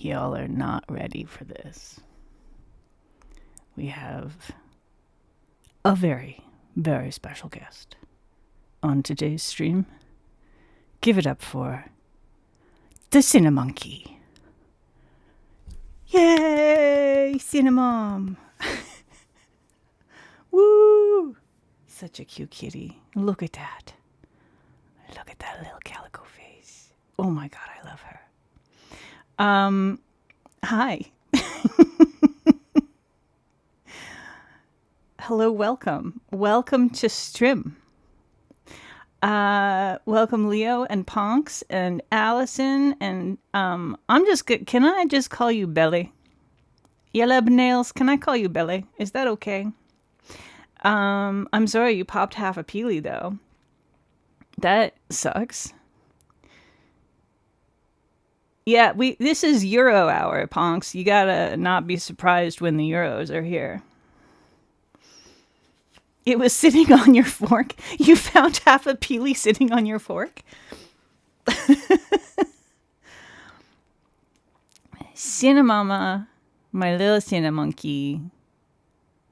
Y'all are not ready for this. We have a very, very special guest on today's stream. Give it up for the Cinemonkey. Yay, Cinnamom! Woo! Such a cute kitty. Look at that. Look at that little calico face. Oh my god, I love her. Hi. Hello, welcome. Welcome to Strim. Welcome Leo and Ponks and Allison and I'm just good. Can I just call you Belly? Yellow Nails, can I call you Belly? Is that okay? I'm sorry you popped half a peely though. That sucks. Yeah, this is Euro hour, Ponks. You gotta not be surprised when the Euros are here. It was sitting on your fork. You found half a peely sitting on your fork? Cinnamama, my little Cinnamonkey,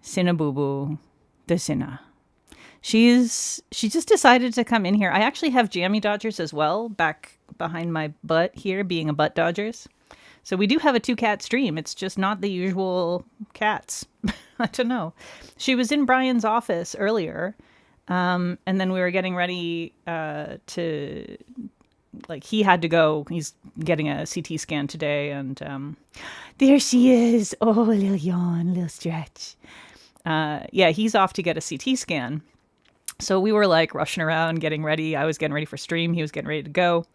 Cinnaboo, the Cinna. She just decided to come in here. I actually have Jammy Dodgers as well, back behind my butt here, being a butt Dodgers. So we do have a 2-cat stream. It's just not the usual cats. I don't know. She was in Brian's office earlier, and then we were getting ready to, like, he had to go. He's getting a CT scan today, and there she is. Oh, a little yawn, a little stretch. Yeah, he's off to get a CT scan. So we were like rushing around, getting ready. I was getting ready for stream. He was getting ready to go,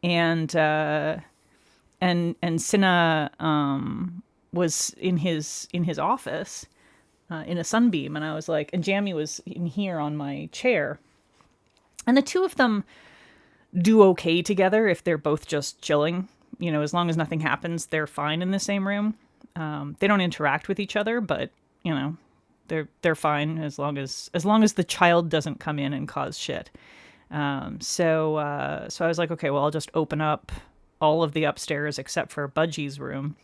and Cinna was in his office in a sunbeam, and I was like, and Jammy was in here on my chair, and the two of them do okay together if they're both just chilling. You know, as long as nothing happens, they're fine in the same room. They don't interact with each other, but you know, they're fine as long as the child doesn't come in and cause shit. So I was like, okay, well, I'll just open up all of the upstairs except for Budgie's room.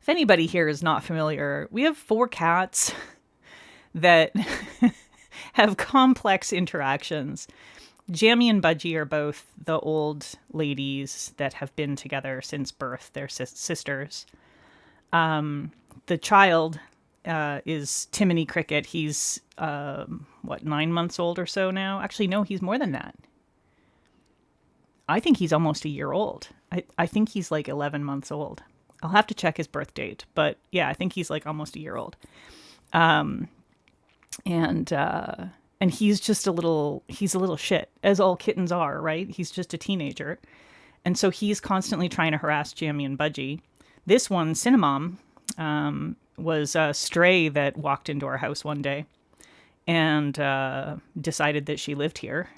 If anybody here is not familiar, we have 4 cats that have complex interactions. Jammy and Budgie are both the old ladies that have been together since birth. They're sisters. The child is Timony Cricket. He's 9 months old or so now. Actually, no, he's more than that. I think he's almost a year old. I think he's like 11 months old. I'll have to check his birth date, but yeah, I think he's like almost a year old. And he's just a little shit, as all kittens are, right? He's just a teenager. And so he's constantly trying to harass Jammy and Budgie. This one, Cinnamom, was a stray that walked into our house one day and decided that she lived here.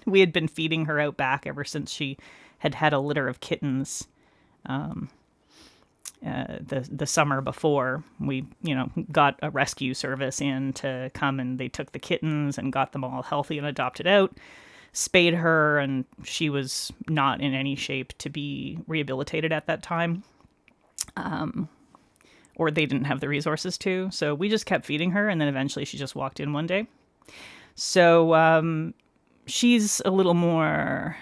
We had been feeding her out back ever since she had a litter of kittens the summer before. We, got a rescue service in to come, and they took the kittens and got them all healthy and adopted out, spayed her, and she was not in any shape to be rehabilitated at that time. Or they didn't have the resources to. So we just kept feeding her, and then eventually she just walked in one day. So she's a little more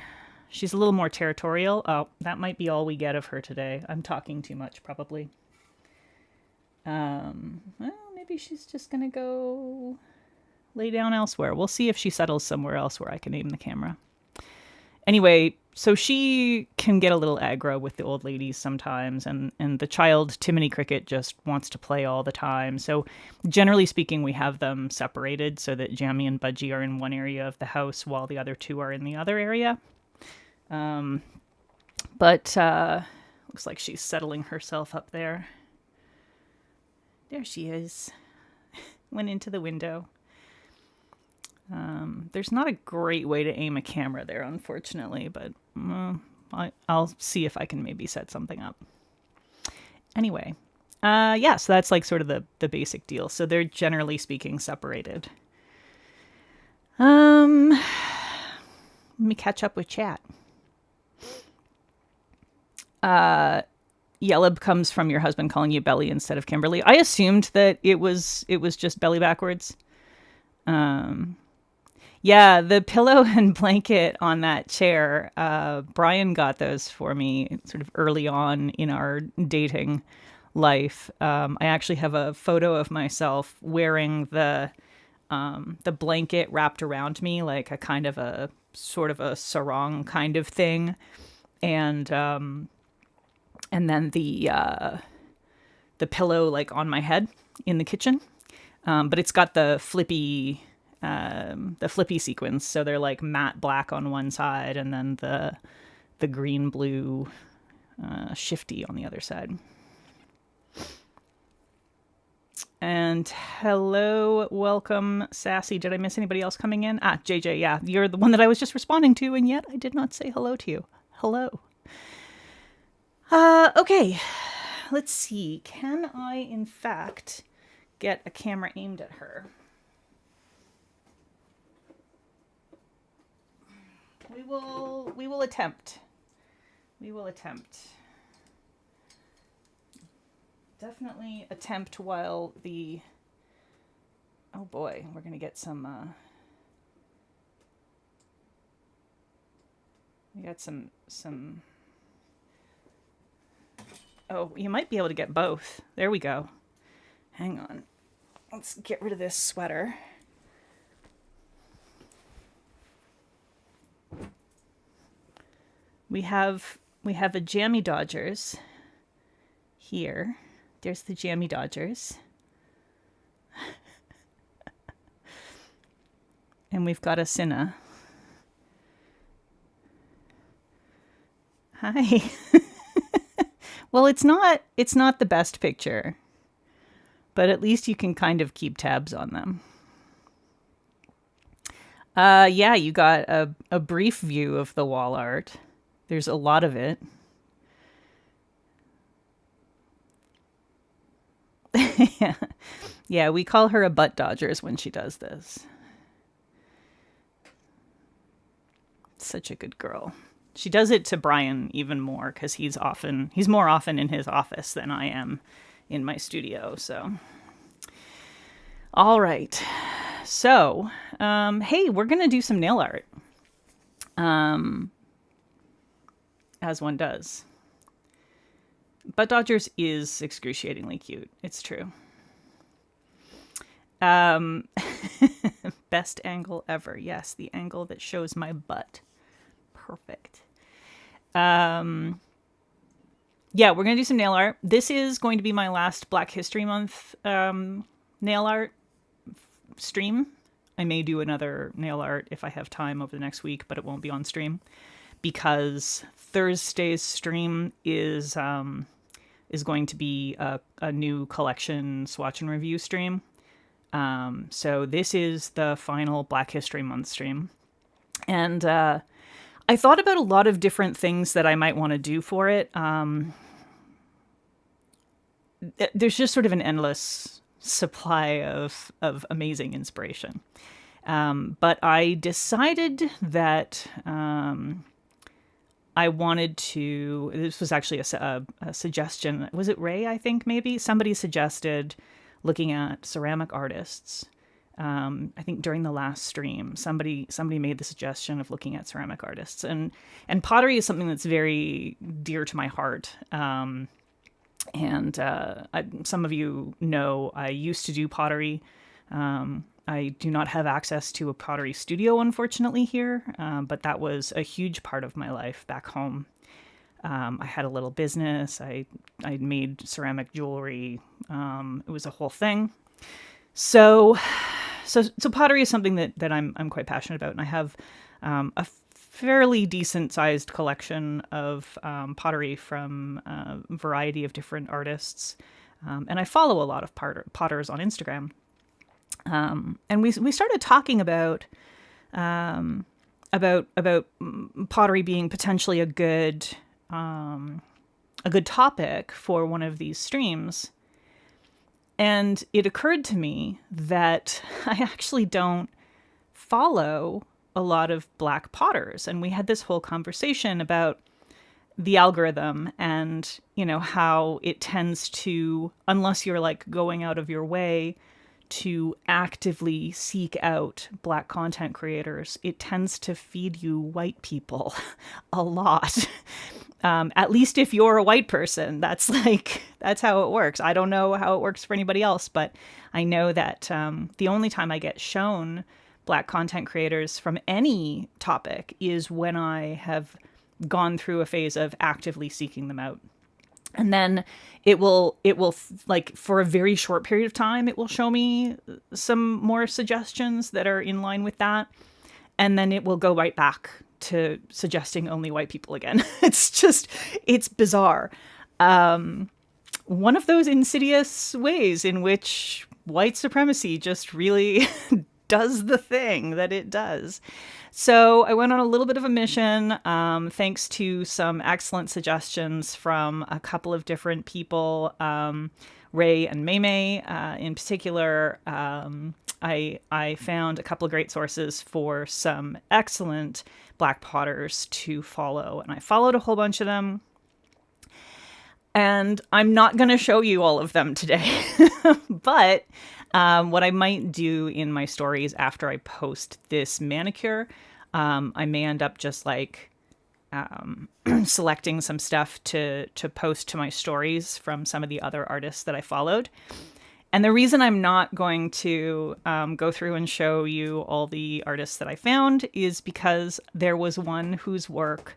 territorial. Oh, that might be all we get of her today. I'm talking too much, probably. Well, maybe she's just gonna go lay down elsewhere. We'll see if she settles somewhere else where I can aim the camera. Anyway, so she can get a little aggro with the old ladies sometimes, and the child, Timony Cricket, just wants to play all the time. So generally speaking, we have them separated so that Jammy and Budgie are in one area of the house while the other two are in the other area. But looks like she's settling herself up there. There she is. Went into the window. There's not a great way to aim a camera there, unfortunately, but I'll see if I can maybe set something up. Anyway, yeah, so that's like sort of the basic deal. So they're generally speaking separated. Let me catch up with chat. Yeleb comes from your husband calling you Belly instead of Kimberly. I assumed that it was just Belly backwards. Yeah, the pillow and blanket on that chair, Brian got those for me sort of early on in our dating life. I actually have a photo of myself wearing the blanket wrapped around me like a kind of a sort of a sarong kind of thing, and then the pillow like on my head in the kitchen, but it's got the flippy sequins, so they're like matte black on one side and then the green blue shifty on the other side. And hello, welcome, Sassy. Did I miss anybody else coming in? JJ, yeah, you're the one that I was just responding to, and yet I did not say hello to you. Hello. Okay, let's see. Can I, in fact, get a camera aimed at her? We will attempt. We will attempt. Definitely attempt while the... Oh boy, we're gonna get some... We got some... Oh, you might be able to get both. There we go. Hang on. Let's get rid of this sweater. We have a Jammy Dodgers here. There's the Jammy Dodgers. And we've got a Cinna. Hi. Well, it's not the best picture, but at least you can kind of keep tabs on them. Yeah, you got a brief view of the wall art. There's a lot of it. Yeah, we call her a butt dodgers when she does this. Such a good girl. She does it to Brian even more because he's more often in his office than I am in my studio. So, all right. So, hey, we're gonna do some nail art. As one does. Butt Dodgers is excruciatingly cute. It's true. Best angle ever. Yes, the angle that shows my butt. Perfect. Yeah, we're going to do some nail art. This is going to be my last Black History Month nail art stream. I may do another nail art if I have time over the next week, but it won't be on stream because Thursday's stream is going to be a new collection swatch and review stream. So this is the final Black History Month stream. And I thought about a lot of different things that I might want to do for it. There's just sort of an endless supply of amazing inspiration. But I decided that I wanted to... This was actually a suggestion. Was it Ray, I think, maybe? Somebody suggested looking at ceramic artists. I think during the last stream, somebody made the suggestion of looking at ceramic artists, and pottery is something that's very dear to my heart. Some of you know I used to do pottery. I do not have access to a pottery studio, unfortunately, here, but that was a huge part of my life back home. I had a little business. I made ceramic jewelry. It was a whole thing. So pottery is something that I'm quite passionate about, and I have a fairly decent-sized collection of pottery from a variety of different artists, and I follow a lot of potters on Instagram. And we started talking about pottery being potentially a good topic for one of these streams. And it occurred to me that I actually don't follow a lot of Black potters. And we had this whole conversation about the algorithm and, how it tends to, unless you're like going out of your way to actively seek out Black content creators, it tends to feed you white people a lot. At least if you're a white person, that's how it works. I don't know how it works for anybody else, but I know that the only time I get shown Black content creators from any topic is when I have gone through a phase of actively seeking them out. And then it will like for a very short period of time, it will show me some more suggestions that are in line with that. And then it will go right back to suggesting only white people again. It's bizarre. One of those insidious ways in which white supremacy just really does the thing that it does. So I went on a little bit of a mission, thanks to some excellent suggestions from a couple of different people, Ray and Maymay in particular. I found a couple of great sources for some excellent Black potters to follow, and I followed a whole bunch of them. And I'm not going to show you all of them today, but what I might do in my stories after I post this manicure, I may end up just like selecting some stuff to post to my stories from some of the other artists that I followed. And the reason I'm not going to go through and show you all the artists that I found is because there was one whose work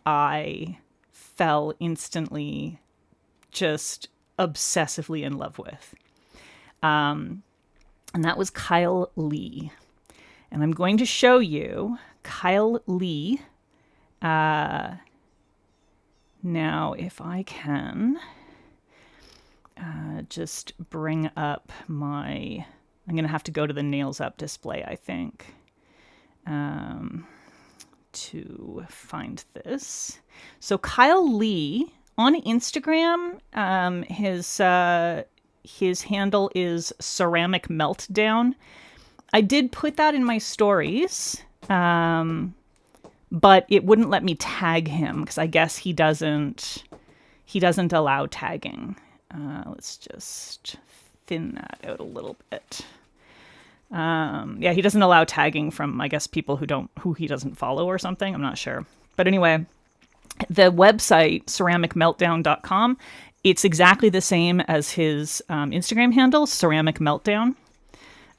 I fell instantly just obsessively in love with. And that was Kyle Lee. And I'm going to show you Kyle Lee. Now, if I can just bring up I'm going to have to go to the Nails Up display, I think, to find this. So Kyle Lee on Instagram, his handle is Ceramic Meltdown. I did put that in my stories, but it wouldn't let me tag him because I guess he doesn't allow tagging. Let's just thin that out a little bit. He doesn't allow tagging from, I guess, people who he doesn't follow or something. I'm not sure. But anyway, the website, ceramicmeltdown.com, it's exactly the same as his Instagram handle, Ceramic Meltdown.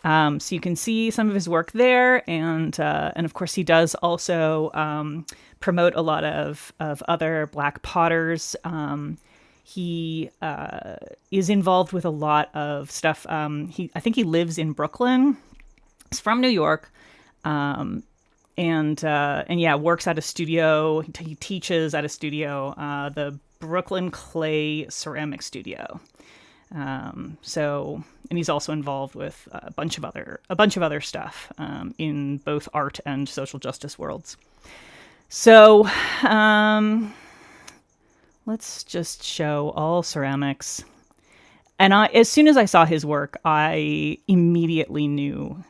So you can see some of his work there, and of course he does also promote a lot of other Black potters. He is involved with a lot of stuff. I think he lives in Brooklyn. He's from New York, and works at a studio. He teaches at a studio, the Brooklyn Clay Ceramic Studio. And he's also involved with a bunch of other stuff in both art and social justice worlds. So let's just show all ceramics. And as soon as I saw his work, I immediately knew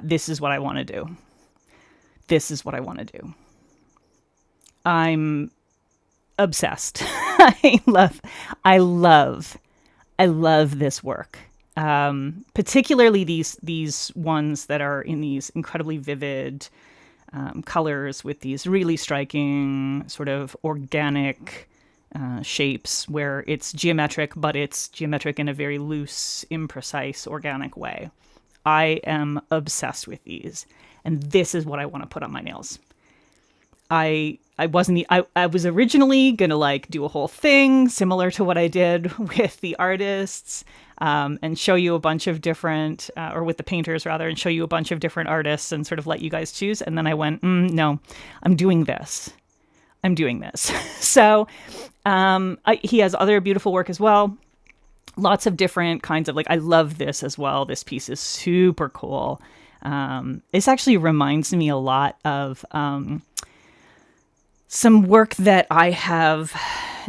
this is what I want to do. This is what I want to do. I'm obsessed. I love this work. Particularly these ones that are in these incredibly vivid colors with these really striking sort of organic shapes where it's geometric, but it's geometric in a very loose, imprecise, organic way. I am obsessed with these, and this is what I want to put on my nails. I was originally gonna like do a whole thing similar to what I did with the artists, and show you a bunch of different, or with the painters rather, and show you a bunch of different artists and sort of let you guys choose. And then I went, no, I'm doing this. So, he has other beautiful work as well. Lots of different kinds of, like, I love this as well. This piece is super cool. This actually reminds me a lot of, some work that I have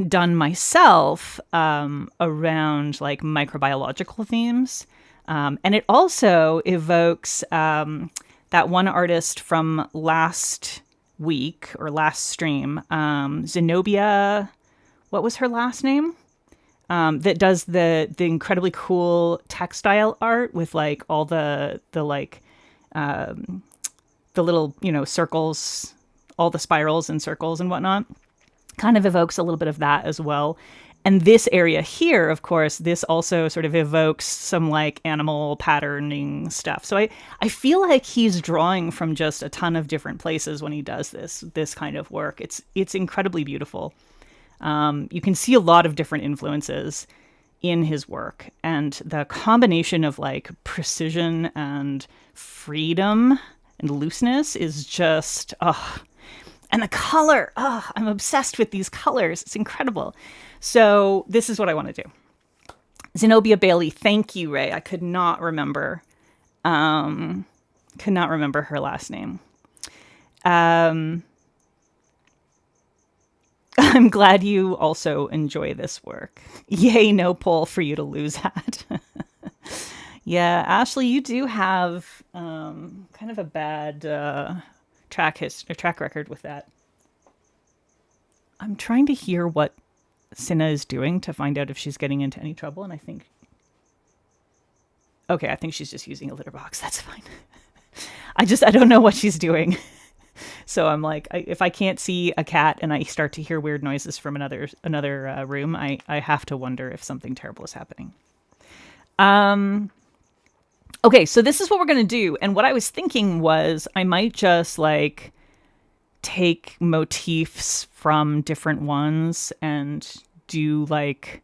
done myself around like microbiological themes. And it also evokes that one artist from last week or last stream, Zenobia, what was her last name? That does the incredibly cool textile art with like all the like the little, circles, all the spirals and circles and whatnot. Kind of evokes a little bit of that as well. And this area here, of course, this also sort of evokes some like animal patterning stuff. So I feel like he's drawing from just a ton of different places when he does this kind of work. It's incredibly beautiful. You can see a lot of different influences in his work, and the combination of like precision and freedom and looseness is just, and the color, I'm obsessed with these colors. It's incredible. So this is what I want to do. Zenobia Bailey, thank you, Ray. I could not remember her last name. I'm glad you also enjoy this work. Yay, no poll for you to lose at. Yeah, Ashley, you do have kind of a bad track record with that. I'm trying to hear what Cinna is doing to find out if she's getting into any trouble, and I think she's just using a litter box. That's fine. I don't know what she's doing. So I'm like, if I can't see a cat and I start to hear weird noises from another room, I have to wonder if something terrible is happening. Okay, so this is what we're going to do. And what I was thinking was I might just like take motifs from different ones and do like,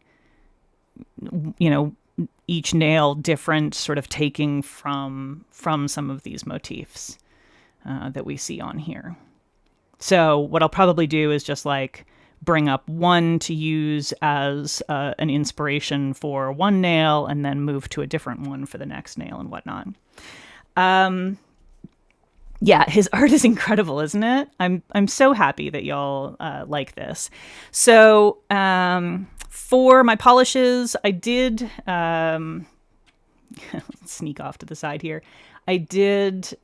each nail different, sort of taking from some of these motifs that we see on here. So what I'll probably do is just like bring up one to use as an inspiration for one nail and then move to a different one for the next nail and whatnot. Yeah, his art is incredible, isn't it? I'm so happy that y'all like this. So for my polishes, I did sneak off to the side here. I did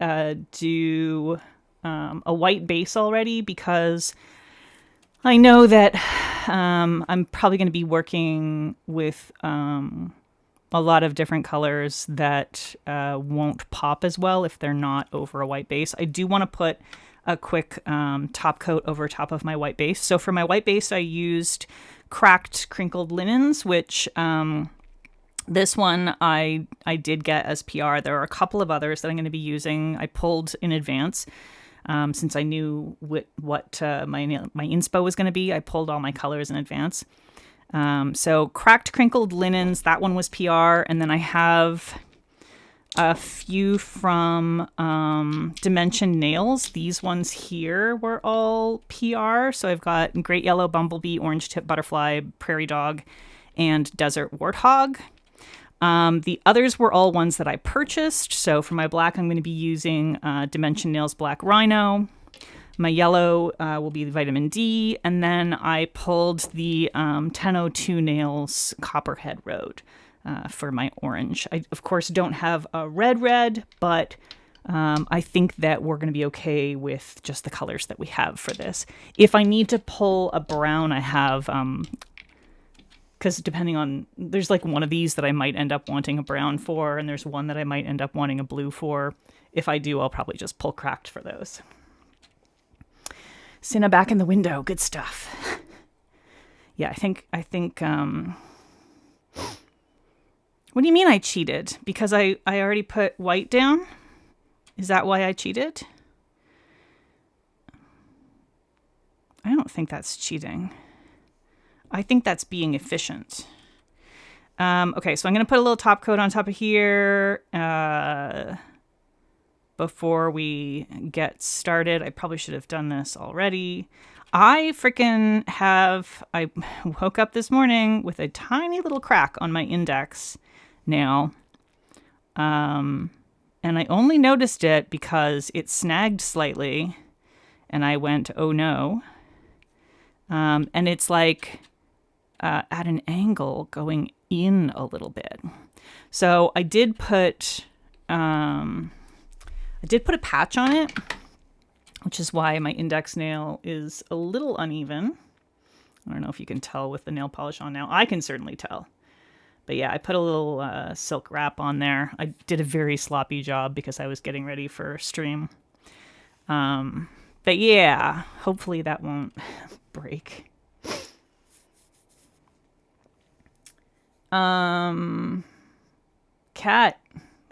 do a white base already because I know that I'm probably going to be working with a lot of different colors that won't pop as well if they're not over a white base. I do want to put a quick top coat over top of my white base. So for my white base, I used cracked crinkled linens, which this one I did get as PR. There are a couple of others that I'm going to be using. I pulled in advance since I knew what my inspo was going to be. I pulled all my colors in advance. So cracked crinkled linens, that one was PR. And then I have a few from Dimension Nails. These ones here were all PR. So I've got Great Yellow Bumblebee, Orange Tip Butterfly, Prairie Dog, and Desert Warthog. The others were all ones that I purchased. So for my black, I'm going to be using Dimension Nails Black Rhino. My yellow will be Vitamin D. And then I pulled the 1002 Nails Copperhead Road for my orange. I, of course, don't have a red, but I think that we're going to be okay with just the colors that we have for this. If I need to pull a brown, I have... because depending on, there's like one of these that I might end up wanting a brown for, and there's one that I might end up wanting a blue for. If I do, I'll probably just pull cracked for those. Cinna back in the window. Good stuff. Yeah, I think, what do you mean I cheated? Because I already put white down? Is that why I cheated? I don't think that's cheating. I think that's being efficient. Okay, so I'm going to put a little top coat on top of here before we get started. I probably should have done this already. I woke up this morning with a tiny little crack on my index nail. And I only noticed it because it snagged slightly. And I went, oh no. And it's like... at an angle going in a little bit. So I did put a patch on it which is why my index nail is a little uneven. I don't know if you can tell with the nail polish on now. I can certainly tell. But yeah, I put a little silk wrap on there. I did a very sloppy job because I was getting ready for stream. But yeah, hopefully that won't break. Kat,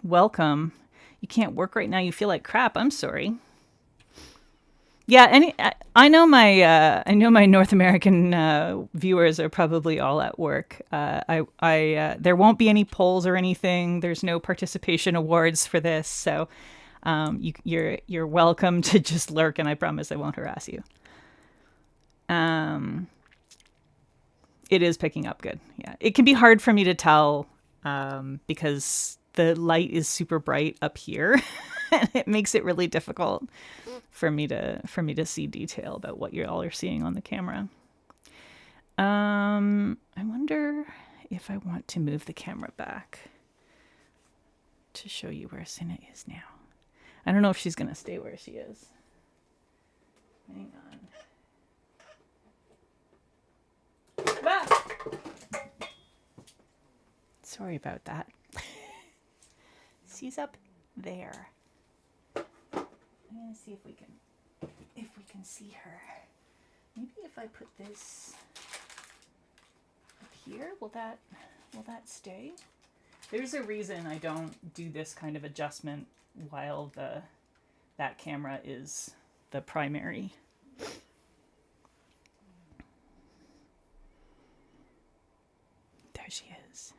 welcome. You can't work right now. You feel like crap. I'm sorry. Yeah, I know my North American viewers are probably all at work. There won't be any polls or anything. There's no participation awards for this, so you're welcome to just lurk, and I promise I won't harass you. It is picking up good. Yeah, it can be hard for me to tell because the light is super bright up here, and it makes it really difficult for me to see detail about what you all are seeing on the camera. I wonder if I want to move the camera back to show you where Cinna is now. I don't know if she's gonna stay where she is. Hang on. Ah! Sorry about that. She's up there. I'm gonna see if we can see her. Maybe if I put this up here, will that stay? There's a reason I don't do this kind of adjustment while that camera is the primary. There she is.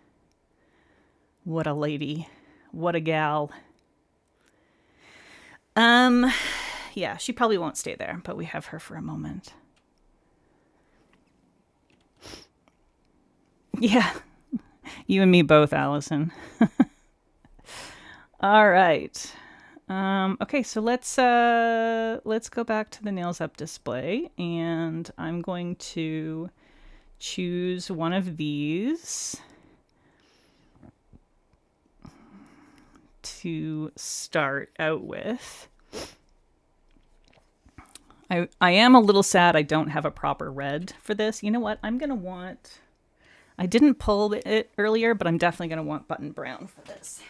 What a lady. What a gal. Yeah, she probably won't stay there, but we have her for a moment. Yeah, you and me both, Allison. All right. Okay, so let's go back to the Nails Up display, and I'm going to choose one of these to start out with. I am a little sad I don't have a proper red for this. You know what? I'm going to want... I didn't pull it earlier, but I'm definitely going to want button brown for this.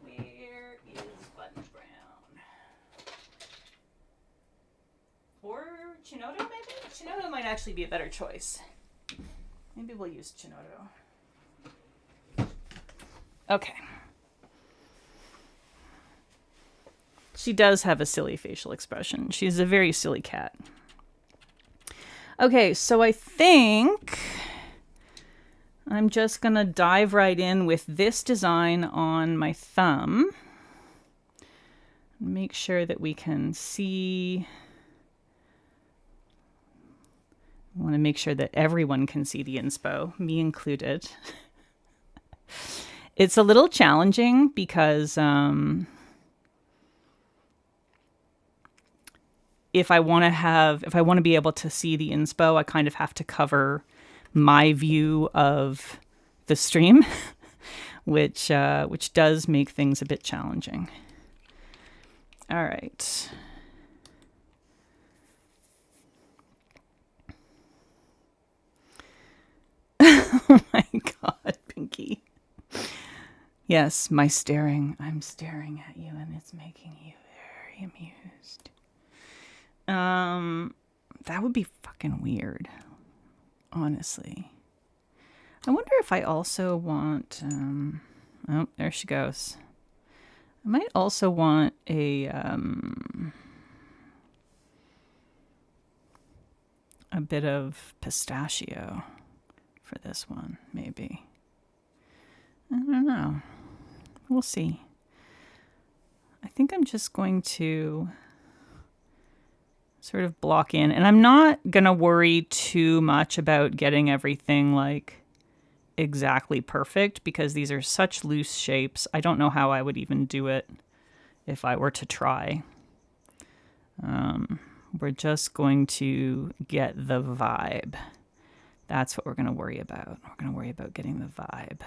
Where is button brown? Or Chinodo, maybe? Chinodo might actually be a better choice. Maybe we'll use Chinodo. Okay. She does have a silly facial expression. She's a very silly cat. Okay, so I think I'm just going to dive right in with this design on my thumb. Make sure that we can see. I want to make sure that everyone can see the inspo, me included. It's a little challenging because if I want to be able to see the inspo, I kind of have to cover my view of the stream, which does make things a bit challenging. All right. Oh my God, Pinky. Yes, my staring. I'm staring at you and it's making you very amused. That would be fucking weird, honestly. I wonder if I also want, oh, there she goes. I might also want a bit of pistachio for this one, maybe. I don't know. We'll see. I think I'm just going to sort of block in, and I'm not going to worry too much about getting everything like exactly perfect because these are such loose shapes. I don't know how I would even do it if I were to try. We're just going to get the vibe. That's what we're going to worry about. We're going to worry about getting the vibe.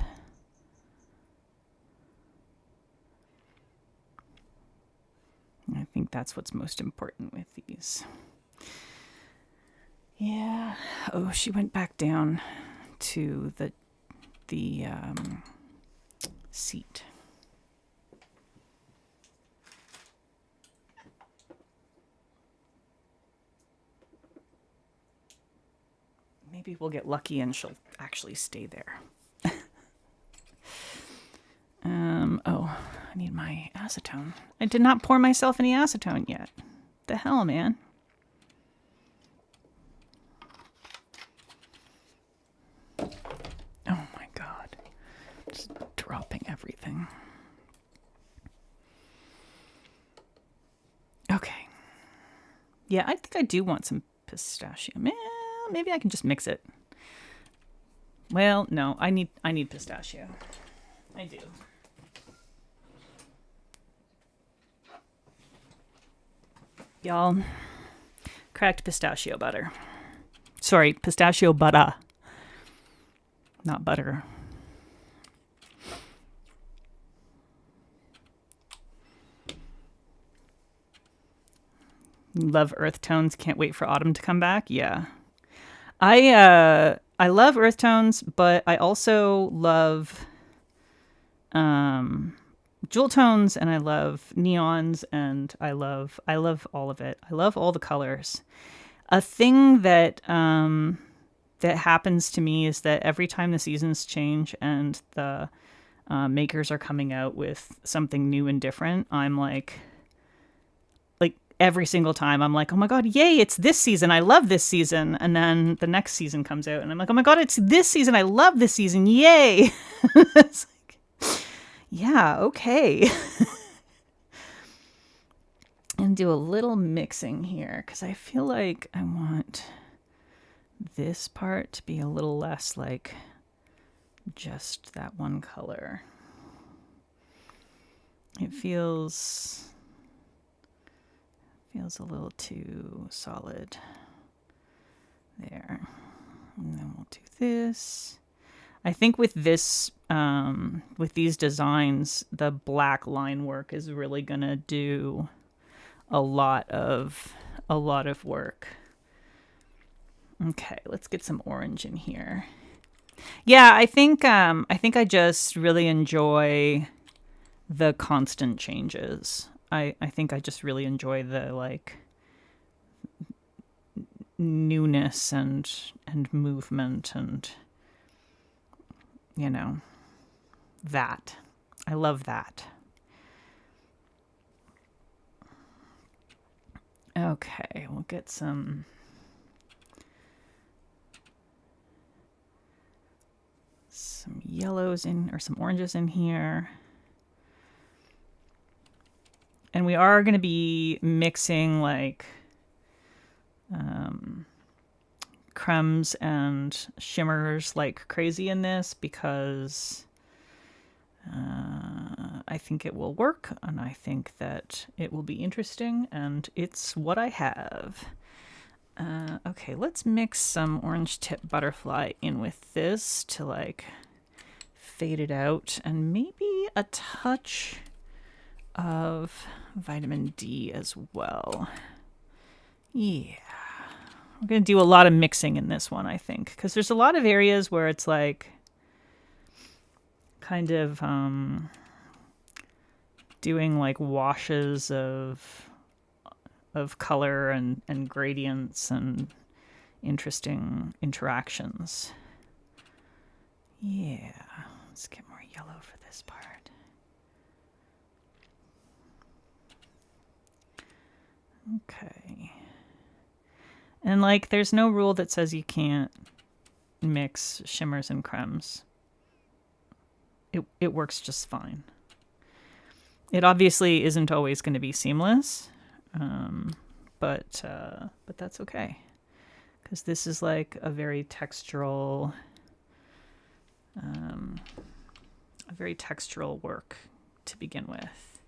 think that's what's most important with these. Yeah. Oh, she went back down to the seat. Maybe we'll get lucky and she'll actually stay there. Oh, I need my acetone. I did not pour myself any acetone yet. The hell, man. Oh my God. Just dropping everything. Okay. Yeah, I think I do want some pistachio. Maybe I can just mix it. Well, no, I need pistachio. I do. Y'all, cracked pistachio butter. Sorry, pistachio butter. Not butter. Love earth tones. Can't wait for autumn to come back. Yeah. I love earth tones, but I also love jewel tones, and I love neons, and I love all of it. I love all the colors. A thing that that happens to me is that every time the seasons change and the makers are coming out with something new and different, I'm like every single time I'm like, oh my God, yay, it's this season. I love this season. And then the next season comes out and I'm like, oh my God, it's this season. I love this season. Yay. It's like, yeah, okay. And do a little mixing here because I feel like I want this part to be a little less like just that one color. It feels a little too solid there. And then we'll do this. I think with this, with these designs, the black line work is really gonna do a lot of work. Okay, let's get some orange in here. Yeah, I think I just really enjoy the constant changes. I think I just really enjoy the like newness and movement and that. I love that. Okay, we'll get some yellows in or some oranges in here. And we are going to be mixing like crumbs and shimmers like crazy in this because I think it will work and I think that it will be interesting and it's what I have. Okay, let's mix some orange tip butterfly in with this to like fade it out and maybe a touch of vitamin D as well. Yeah. We're going to do a lot of mixing in this one, I think, because there's a lot of areas where it's like kind of doing like washes of color and gradients and interesting interactions. Yeah. Let's get more yellow for this part. Okay. And like there's no rule that says you can't mix shimmers and cremes. It works just fine. It obviously isn't always going to be seamless, but that's okay because this is like a very textural work to begin with.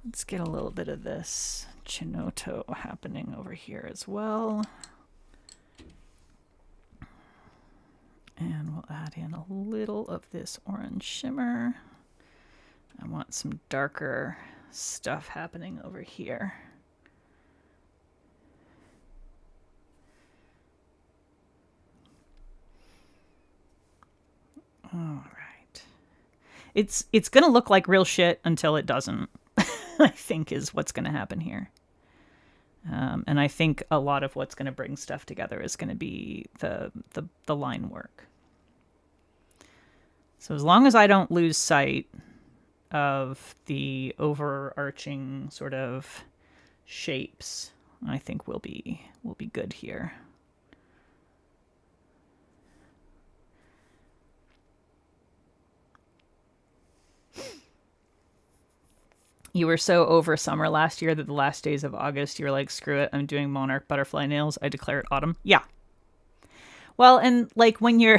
Let's get a little bit of this Chinoto happening over here as well. And we'll add in a little of this orange shimmer. I want some darker stuff happening over here. All right. It's going to look like real shit until it doesn't, I think is what's going to happen here. And I think a lot of what's going to bring stuff together is going to be the line work. So as long as I don't lose sight of the overarching sort of shapes, I think we'll be good here. You were so over summer last year that the last days of August, you were like, screw it, I'm doing monarch butterfly nails. I declare it autumn. Yeah. Well, and like when you're,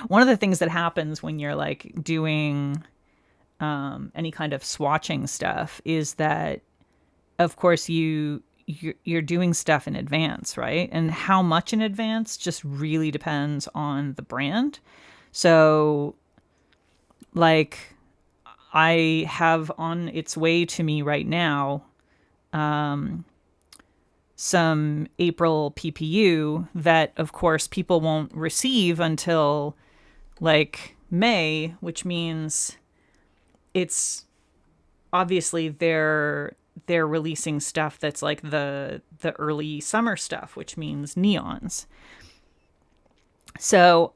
one of the things that happens when you're like doing any kind of swatching stuff is that, of course, you're doing stuff in advance, right? And how much in advance just really depends on the brand. So, like, I have on its way to me right now some April PPU that, of course, people won't receive until like May, which means it's obviously they're releasing stuff that's like the early summer stuff, which means neons. So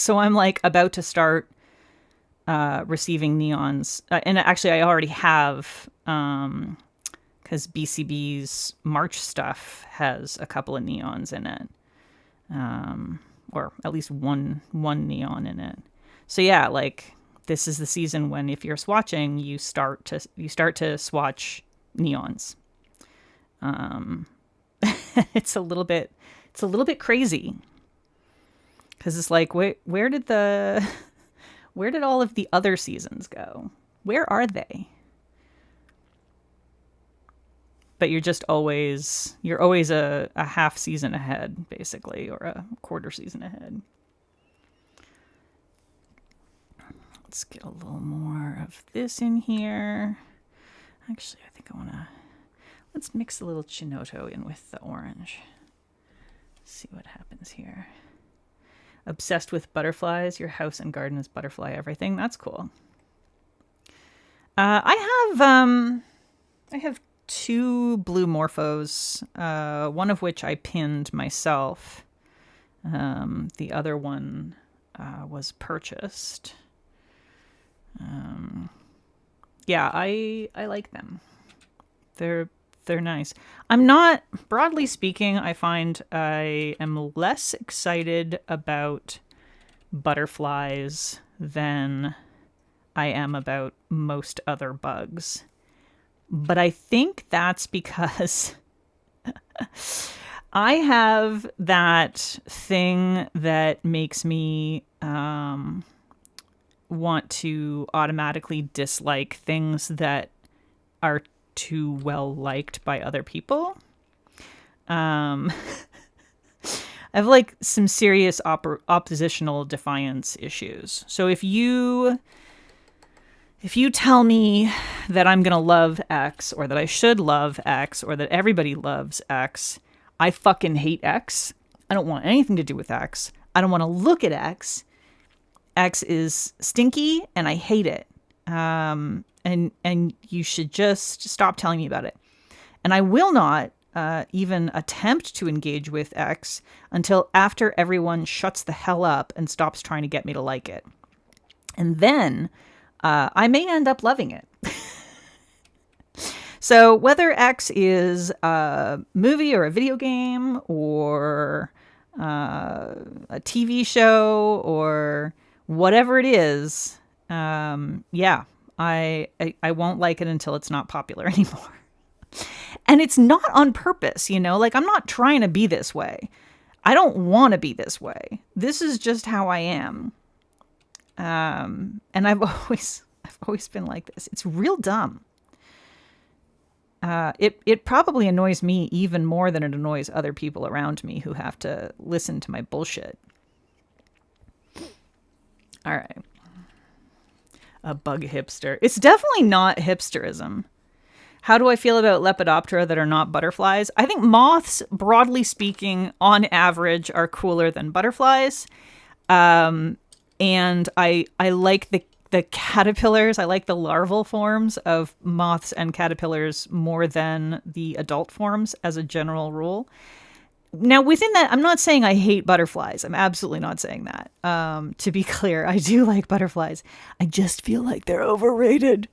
I'm like about to start receiving neons, and actually I already have, because BCB's March stuff has a couple of neons in it, or at least one neon in it. So yeah, like this is the season when if you're swatching, you start to swatch neons. It's a little bit crazy because it's like where did all of the other seasons go? Where are they? But you're always a half season ahead, basically, or a quarter season ahead. Let's get a little more of this in here. Actually, I think let's mix a little Chinoto in with the orange. See what happens here. Obsessed with butterflies. Your house and garden is butterfly everything. That's cool. I have 2 blue morphos, one of which I pinned myself. The other one was purchased. Yeah, I like them. They're nice. I'm not, broadly speaking, I find I am less excited about butterflies than I am about most other bugs. But I think that's because I have that thing that makes me want to automatically dislike things that are too well liked by other people. I have like some serious oppositional defiance issues. So if you tell me that I'm going to love X, or that I should love X, or that everybody loves X, I fucking hate X. I don't want anything to do with X. I don't want to look at X. X is stinky and I hate it. And you should just stop telling me about it. And I will not even attempt to engage with X until after everyone shuts the hell up and stops trying to get me to like it. And then I may end up loving it. So whether X is a movie or a video game or a TV show or whatever it is, yeah, I won't like it until it's not popular anymore. And it's not on purpose, you know, like I'm not trying to be this way. I don't want to be this way. This is just how I am. And I've always been like this. It's real dumb. It probably annoys me even more than it annoys other people around me who have to listen to my bullshit. All right. A bug hipster. It's definitely not hipsterism. How do I feel about Lepidoptera that are not butterflies? I think moths, broadly speaking, on average, are cooler than butterflies. And And I like the caterpillars. I like the larval forms of moths and caterpillars more than the adult forms as a general rule. Now, within that, I'm not saying I hate butterflies. I'm absolutely not saying that. To be clear, I do like butterflies. I just feel like they're overrated.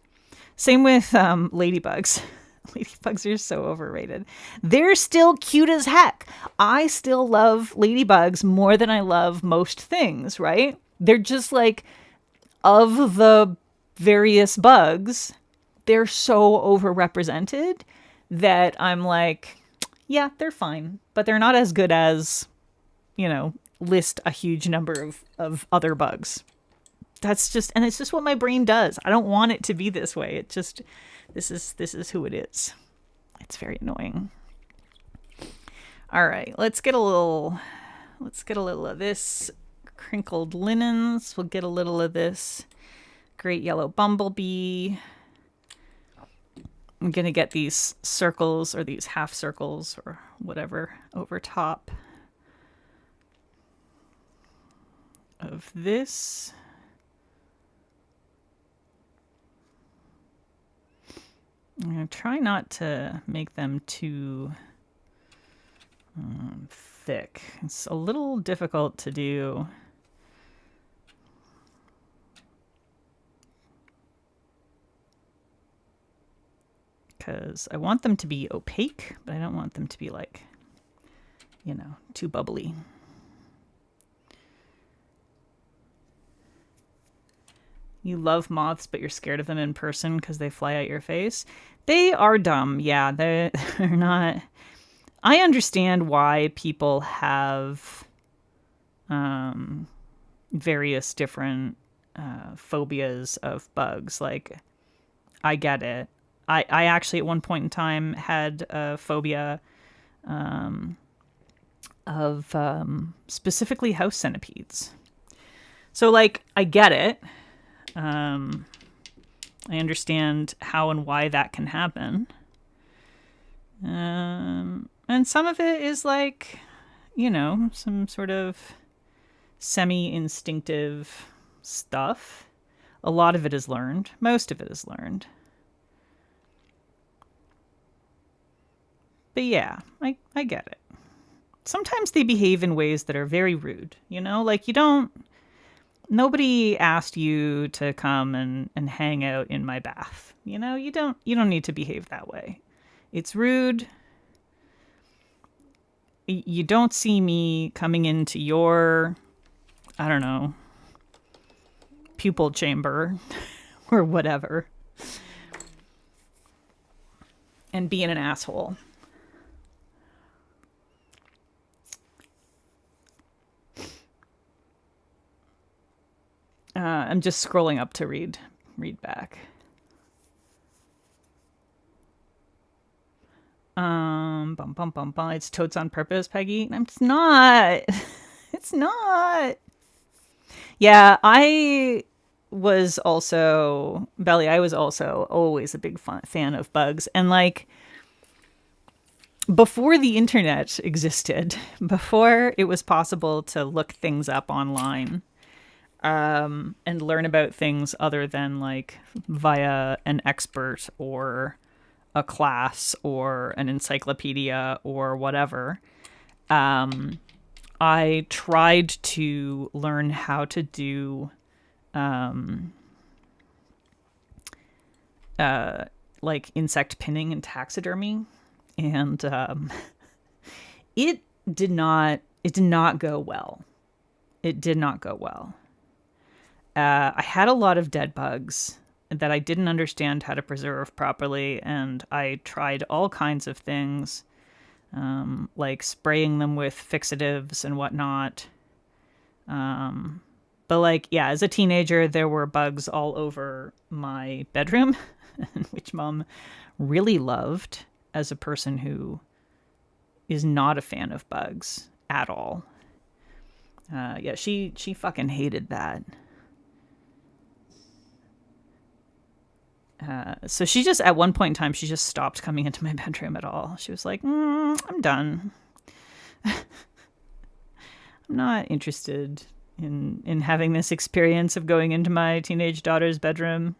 Same with ladybugs. Ladybugs are so overrated. They're still cute as heck. I still love ladybugs more than I love most things, right? They're just like, of the various bugs, they're so overrepresented that I'm like, yeah, they're fine, but they're not as good as, list a huge number of other bugs. That's just, and it's just what my brain does. I don't want it to be this way. It just, this is who it is. It's very annoying. All right, let's get a little of this crinkled linens. We'll get a little of this great yellow bumblebee. I'm going to get these circles or these half circles or whatever over top of this. I'm going to try not to make them too thick. It's a little difficult to do. Because I want them to be opaque, but I don't want them to be like, too bubbly. You love moths, but you're scared of them in person because they fly out your face. They are dumb. Yeah, they're not. I understand why people have various different phobias of bugs. Like, I get it. I actually at one point in time had a phobia of specifically house centipedes. So, like, I get it. I understand how and why that can happen. And some of it is like, some sort of semi-instinctive stuff. A lot of it is learned. Most of it is learned. But yeah, I get it. Sometimes they behave in ways that are very rude, like nobody asked you to come and hang out in my bath. You don't need to behave that way. It's rude. You don't see me coming into your, I don't know, pupil chamber or whatever and being an asshole. I'm just scrolling up to read back. Bum, bum, bum, bum. It's totes on purpose, Peggy. It's not. It's not. Yeah, I was also always a big fan of bugs. And like, before the internet existed, before it was possible to look things up online, and learn about things other than like via an expert or a class or an encyclopedia or whatever. I tried to learn how to do like insect pinning and taxidermy, and it did not go well. It did not go well. I had a lot of dead bugs that I didn't understand how to preserve properly, and I tried all kinds of things, like spraying them with fixatives and whatnot. But like, yeah, as a teenager, there were bugs all over my bedroom, which Mom really loved as a person who is not a fan of bugs at all. Yeah, she fucking hated that. So she just, at one point in time, she just stopped coming into my bedroom at all. She was like, I'm done. I'm not interested in having this experience of going into my teenage daughter's bedroom.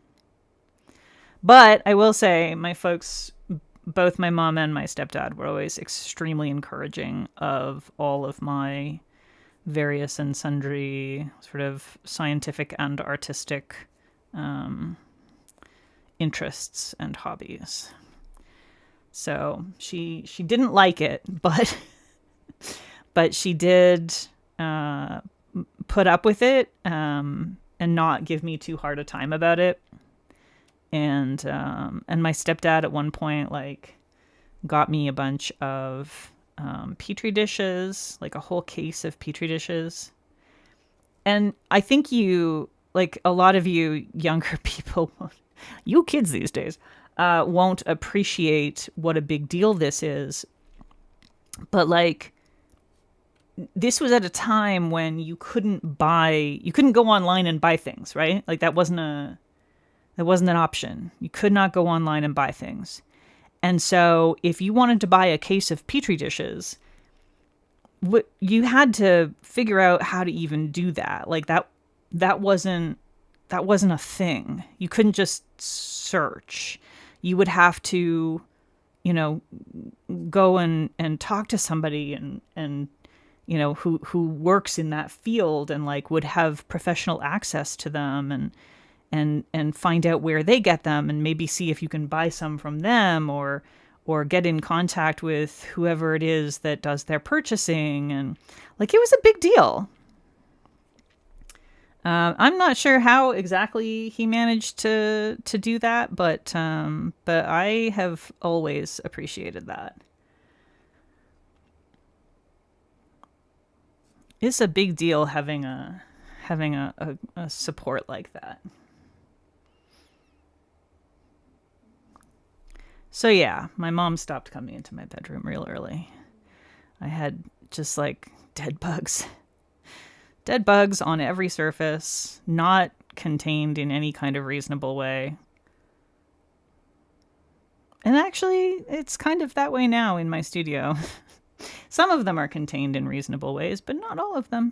But I will say, my folks, both my mom and my stepdad, were always extremely encouraging of all of my various and sundry sort of scientific and artistic interests and hobbies. So she didn't like it, but she did put up with it and not give me too hard a time about it. And my stepdad at one point like got me a bunch of petri dishes, like a whole case of petri dishes. And I think you, like a lot of you younger people, you kids these days, won't appreciate what a big deal this is. But like, this was at a time when you couldn't go online and buy things, right? Like that wasn't an option. You could not go online and buy things. And so if you wanted to buy a case of petri dishes, you had to figure out how to even do that. Like that wasn't a thing. You couldn't just search. You would have to, go and talk to somebody and who works in that field and like would have professional access to them and find out where they get them and maybe see if you can buy some from them or get in contact with whoever it is that does their purchasing. And like, it was a big deal. I'm not sure how exactly he managed to do that, but I have always appreciated that. It's a big deal having a support like that. So yeah, my mom stopped coming into my bedroom real early. I had just like dead bugs on every surface, not contained in any kind of reasonable way. And actually, it's kind of that way now in my studio. Some of them are contained in reasonable ways, but not all of them.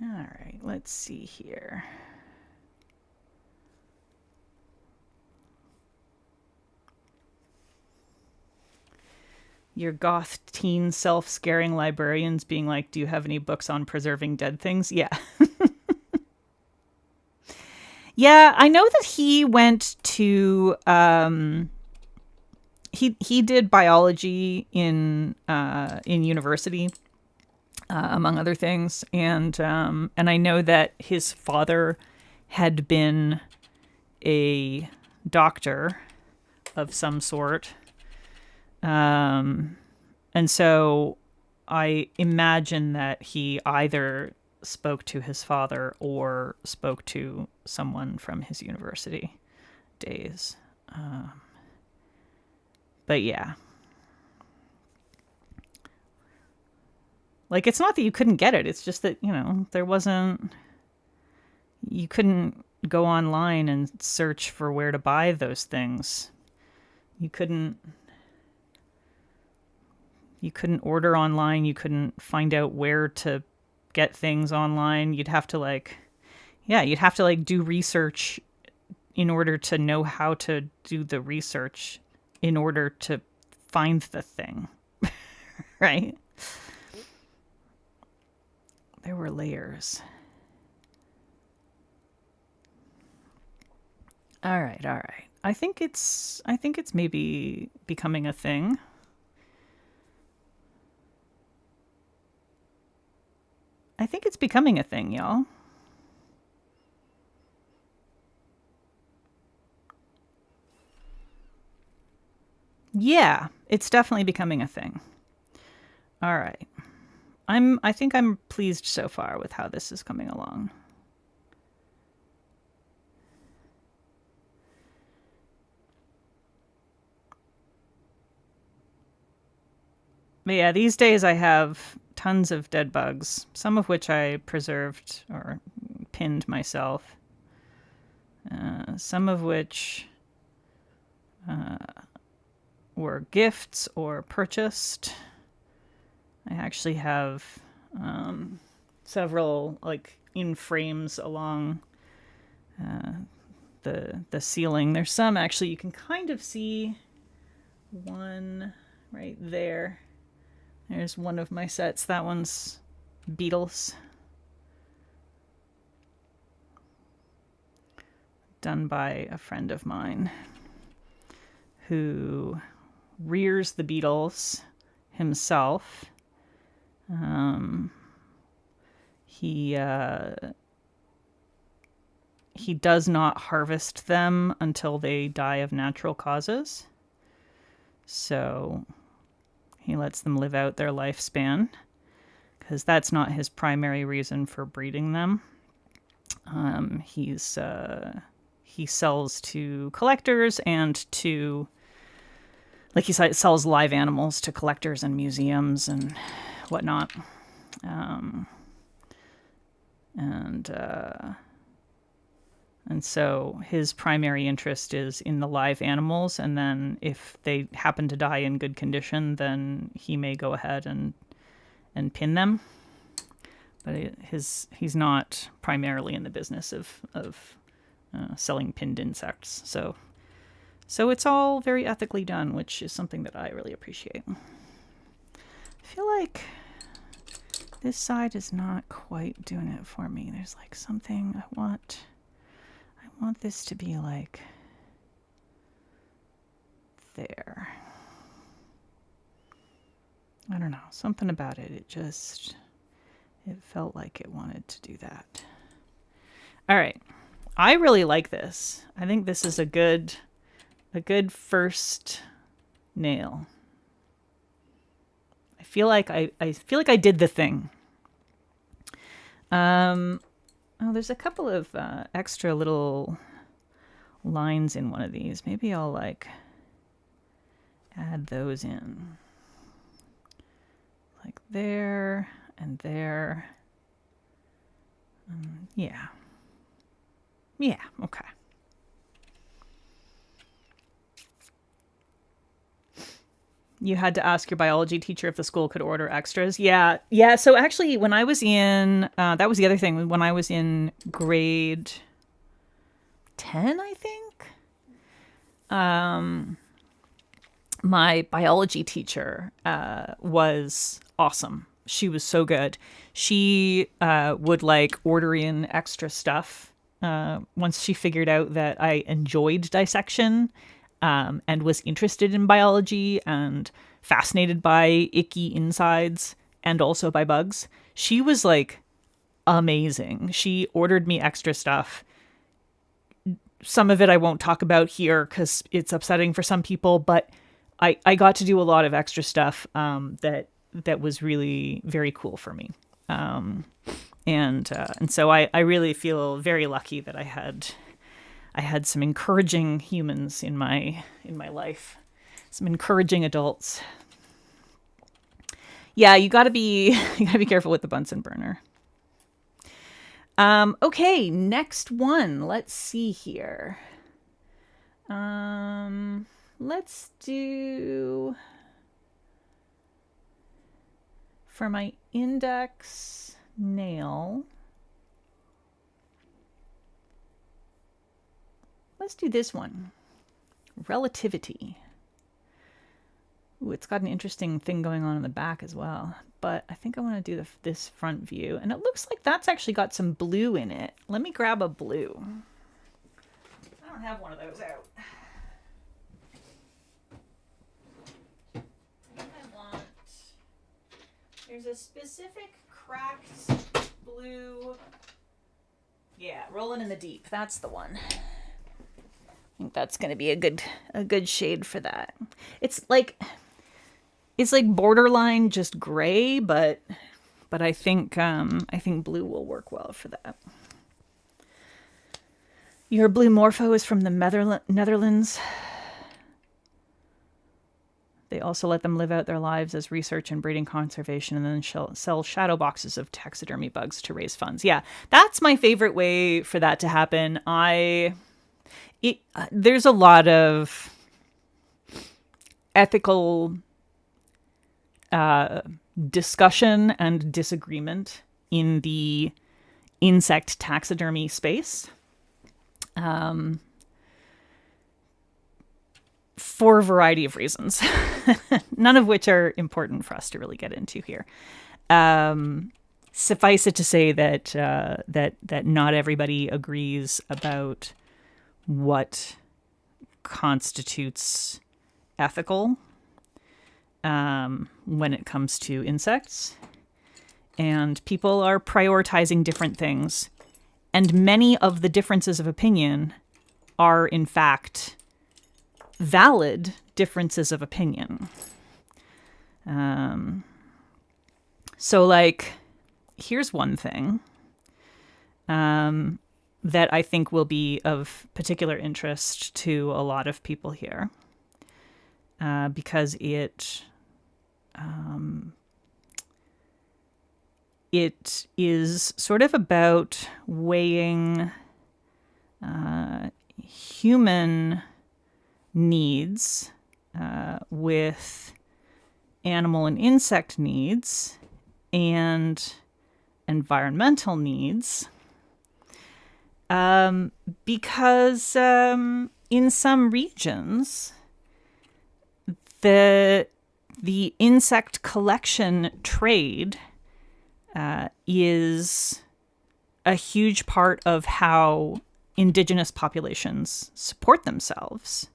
All right, let's see here. Your goth teen self-scaring librarians being like, do you have any books on preserving dead things? Yeah. Yeah, I know that he went to he did biology in university, among other things, and I know that his father had been a doctor of some sort, and so I imagine that he either spoke to his father or spoke to someone from his university days. But yeah. Like, it's not that you couldn't get it. It's just that, you couldn't go online and search for where to buy those things. You couldn't order online. You couldn't find out where to get things online. You'd have to do research in order to know how to do the research in order to find the thing. Right? There were layers. All right. I think it's maybe becoming a thing. I think it's becoming a thing, y'all. Yeah, it's definitely becoming a thing. All right. I think I'm pleased so far with how this is coming along. But yeah, these days I have tons of dead bugs, some of which I preserved or pinned myself. Some of which were gifts or purchased. I actually have several like in frames along the ceiling. There's some actually you can kind of see one right there. There's one of my sets. That one's Beatles. Done by a friend of mine who rears the Beatles himself. He does not harvest them until they die of natural causes. So he lets them live out their lifespan because that's not his primary reason for breeding them. He sells to collectors and to, like he sells live animals to collectors and museums and whatnot. And so his primary interest is in the live animals, and then if they happen to die in good condition, then he may go ahead and pin them. But he's not primarily in the business of selling pinned insects. So it's all very ethically done, which is something that I really appreciate. I feel like this side is not quite doing it for me. There's like something I want this to be like there. I don't know, something about it. It felt like it wanted to do that. All right. I really like this. I think this is a good first nail. I feel like I did the thing. Oh, there's a couple of extra little lines in one of these. Maybe I'll like add those in. Like there and there. Yeah. Yeah, okay. You had to ask your biology teacher if the school could order extras. Yeah. So actually, when I was in, that was the other thing. When I was in grade 10, I think, my biology teacher was awesome. She was so good. She would like order in extra stuff once she figured out that I enjoyed dissection. And was interested in biology and fascinated by icky insides and also by bugs. She was like amazing. She ordered me extra stuff. Some of it I won't talk about here because it's upsetting for some people, but I got to do a lot of extra stuff that was really very cool for me. And so I really feel very lucky that I had some encouraging humans in my life, some encouraging adults. Yeah, you gotta be careful with the Bunsen burner. Okay, next one. Let's see here. Let's do for my index nail. Let's do this one. Relativity. Ooh, it's got an interesting thing going on in the back as well. But I think I want to do this front view. And it looks like that's actually got some blue in it. Let me grab a blue. I don't have one of those out. There's a specific cracked blue. Yeah, Rolling in the Deep. That's the one. I think that's going to be a good shade for that. It's like borderline just gray, but I think blue will work well for that. Your blue morpho is from the Netherlands. They also let them live out their lives as research and breeding conservation, and then sell shadow boxes of taxidermy bugs to raise funds. Yeah, that's my favorite way for that to happen. There's a lot of ethical discussion and disagreement in the insect taxidermy space, for a variety of reasons, none of which are important for us to really get into here. Suffice it to say that that not everybody agrees about what constitutes ethical when it comes to insects, and people are prioritizing different things, and many of the differences of opinion are in fact valid differences of opinion. So like, here's one thing that I think will be of particular interest to a lot of people here, because it is sort of about weighing human needs with animal and insect needs and environmental needs, because in some regions the insect collection trade is a huge part of how indigenous populations support themselves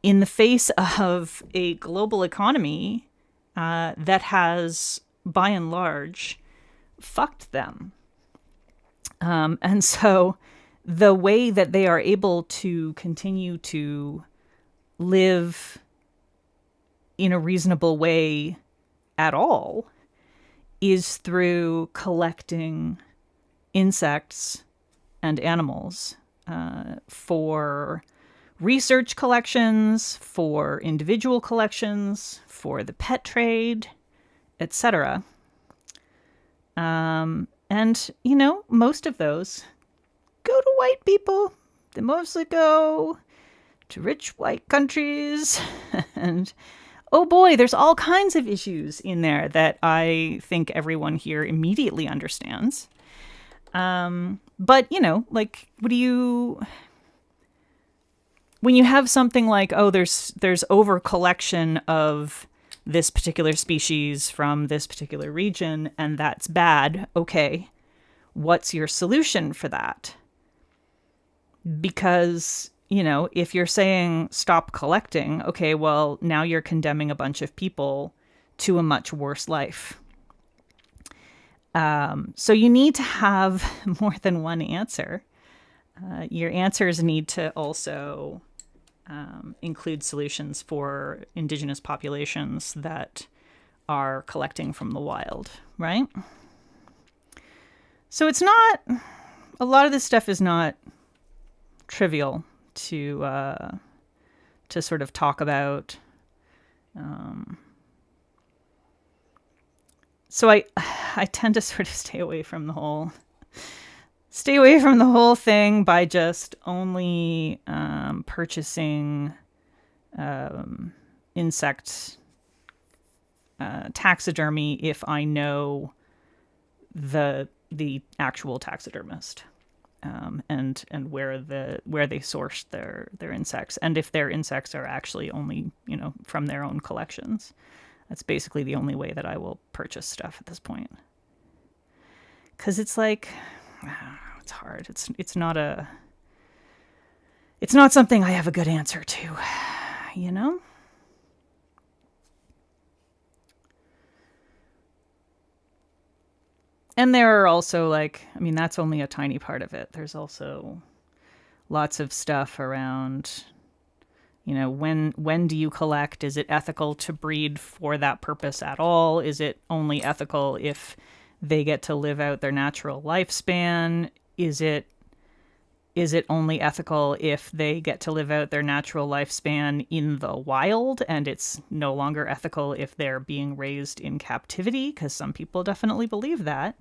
in the face of a global economy that has, by and large, fucked them. And so the way that they are able to continue to live in a reasonable way at all is through collecting insects and animals for research collections, for individual collections, for the pet trade, etc. And, you know, most of those go to white people. They mostly go to rich white countries. And, oh boy, there's all kinds of issues in there that I think everyone here immediately understands. But, you know, like, when you have something like, oh, there's over collection of this particular species from this particular region, and that's bad. Okay, what's your solution for that? Because, you know, if you're saying stop collecting, okay, well, now you're condemning a bunch of people to a much worse life. So you need to have more than one answer. Your answers need to also include solutions for indigenous populations that are collecting from the wild, right? So it's not, a lot of this stuff is not trivial to sort of talk about. So I tend to sort of stay away from the whole thing by just only purchasing insect taxidermy if I know the actual taxidermist, and where they sourced their insects, and if their insects are actually only, you know, from their own collections. That's basically the only way that I will purchase stuff at this point. 'Cause it's like, it's hard. It's not something I have a good answer to, you know? And there are also, like, I mean, that's only a tiny part of it. There's also lots of stuff around, you know, when do you collect? Is it ethical to breed for that purpose at all? Is it only ethical if they get to live out their natural lifespan? Is it only ethical if they get to live out their natural lifespan in the wild, and it's no longer ethical if they're being raised in captivity? Because some people definitely believe that.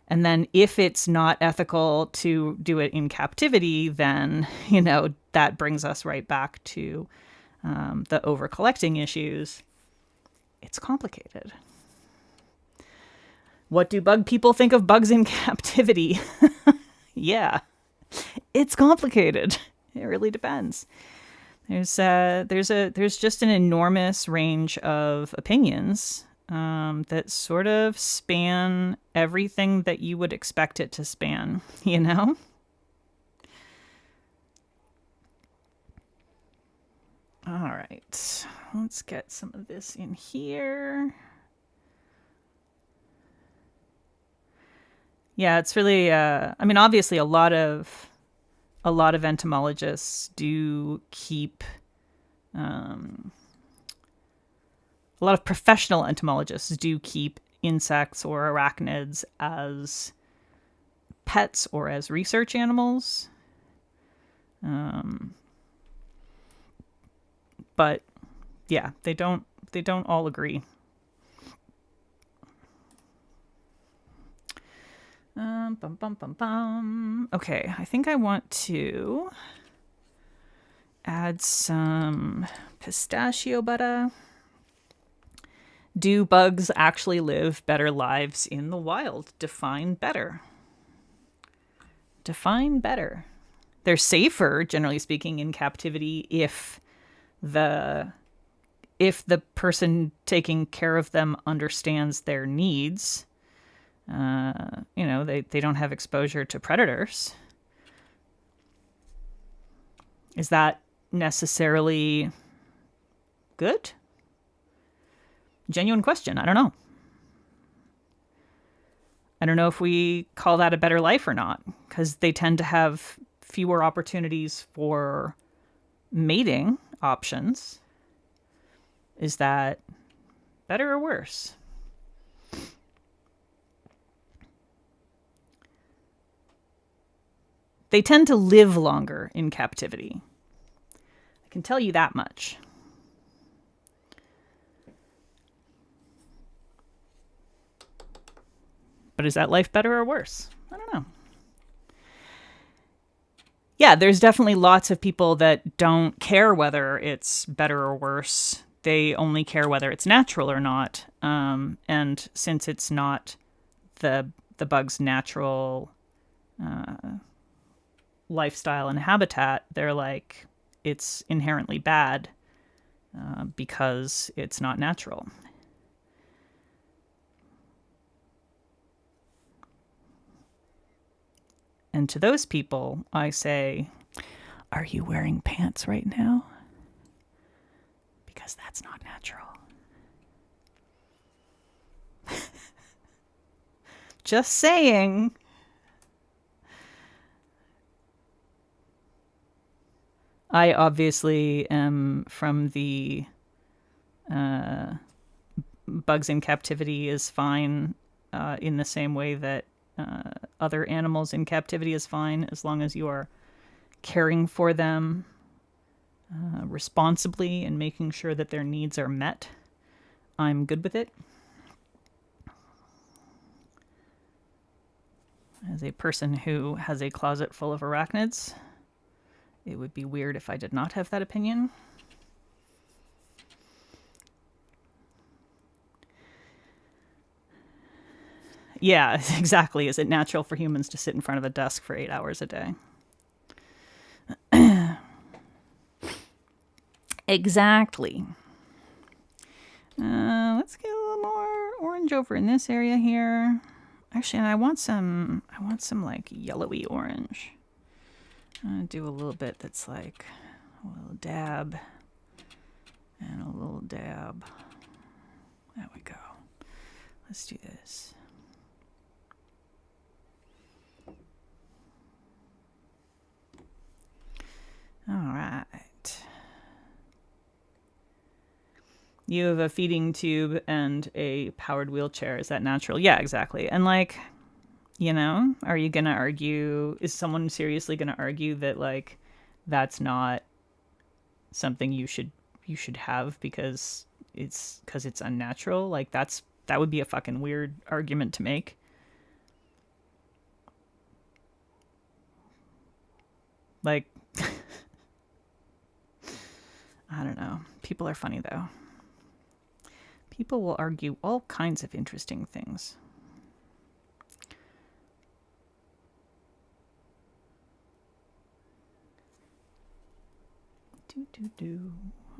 And then if it's not ethical to do it in captivity, then, you know, that brings us right back to the over collecting issues, it's complicated. What do bug people think of bugs in captivity? Yeah, it's complicated. It really depends. There's just an enormous range of opinions that sort of span everything that you would expect it to span, you know? All right, let's get some of this in here. Yeah, it's really, I mean, obviously a lot of entomologists do keep, a lot of professional entomologists do keep insects or arachnids as pets or as research animals. But yeah, they don't all agree. Okay, I think I want to add some pistachio butter. Do bugs actually live better lives in the wild? Define better. Define better. They're safer, generally speaking, in captivity if the person taking care of them understands their needs. They don't have exposure to predators. Is that necessarily good? Genuine question. I don't know. I don't know if we call that a better life or not, because they tend to have fewer opportunities for mating options. Is that better or worse? They tend to live longer in captivity. I can tell you that much. But is that life better or worse? I don't know. Yeah, there's definitely lots of people that don't care whether it's better or worse. They only care whether it's natural or not. And since it's not the bug's natural lifestyle and habitat, they're like, it's inherently bad because it's not natural. And to those people, I say, are you wearing pants right now? Because that's not natural. Just saying. I obviously am from the bugs in captivity is fine in the same way that other animals in captivity is fine, as long as you are caring for them responsibly and making sure that their needs are met. I'm good with it. As a person who has a closet full of arachnids, it would be weird if I did not have that opinion. Yeah, exactly. Is it natural for humans to sit in front of a desk for 8 hours a day? Exactly. Let's get a little more orange over in this area here. Actually, I want some like yellowy orange. I'm gonna do a little bit that's like a little dab and a little dab. There we go. Let's do this. All right. You have a feeding tube and a powered wheelchair. Is that natural? Yeah, exactly. And like, are you going to argue, is someone seriously going to argue that like that's not something you should have because it's unnatural? Like that would be a fucking weird argument to make. Like I don't know. People are funny, though. People will argue all kinds of interesting things.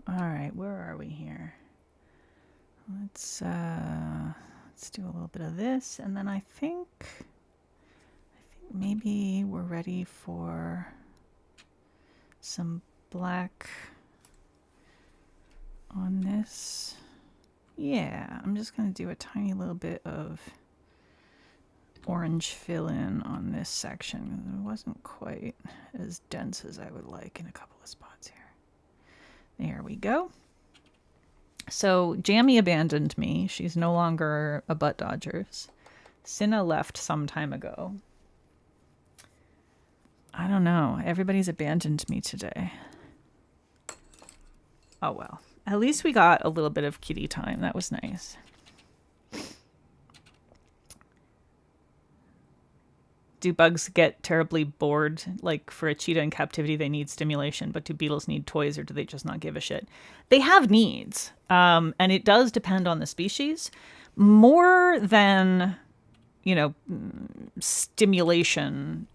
All right, where are we here? Let's do a little bit of this, and then I think maybe we're ready for some black on this. Yeah, I'm just going to do a tiny little bit of orange fill-in on this section. It wasn't quite as dense as I would like in a couple of spots here. There we go. So Jammy abandoned me. She's no longer a butt dodgers. Cinna left some time ago. I don't know. Everybody's abandoned me today. Oh well. At least we got a little bit of kitty time. That was nice. Do bugs get terribly bored? Like for a cheetah in captivity, they need stimulation, but do beetles need toys, or do they just not give a shit? They have needs, and it does depend on the species. More than, stimulation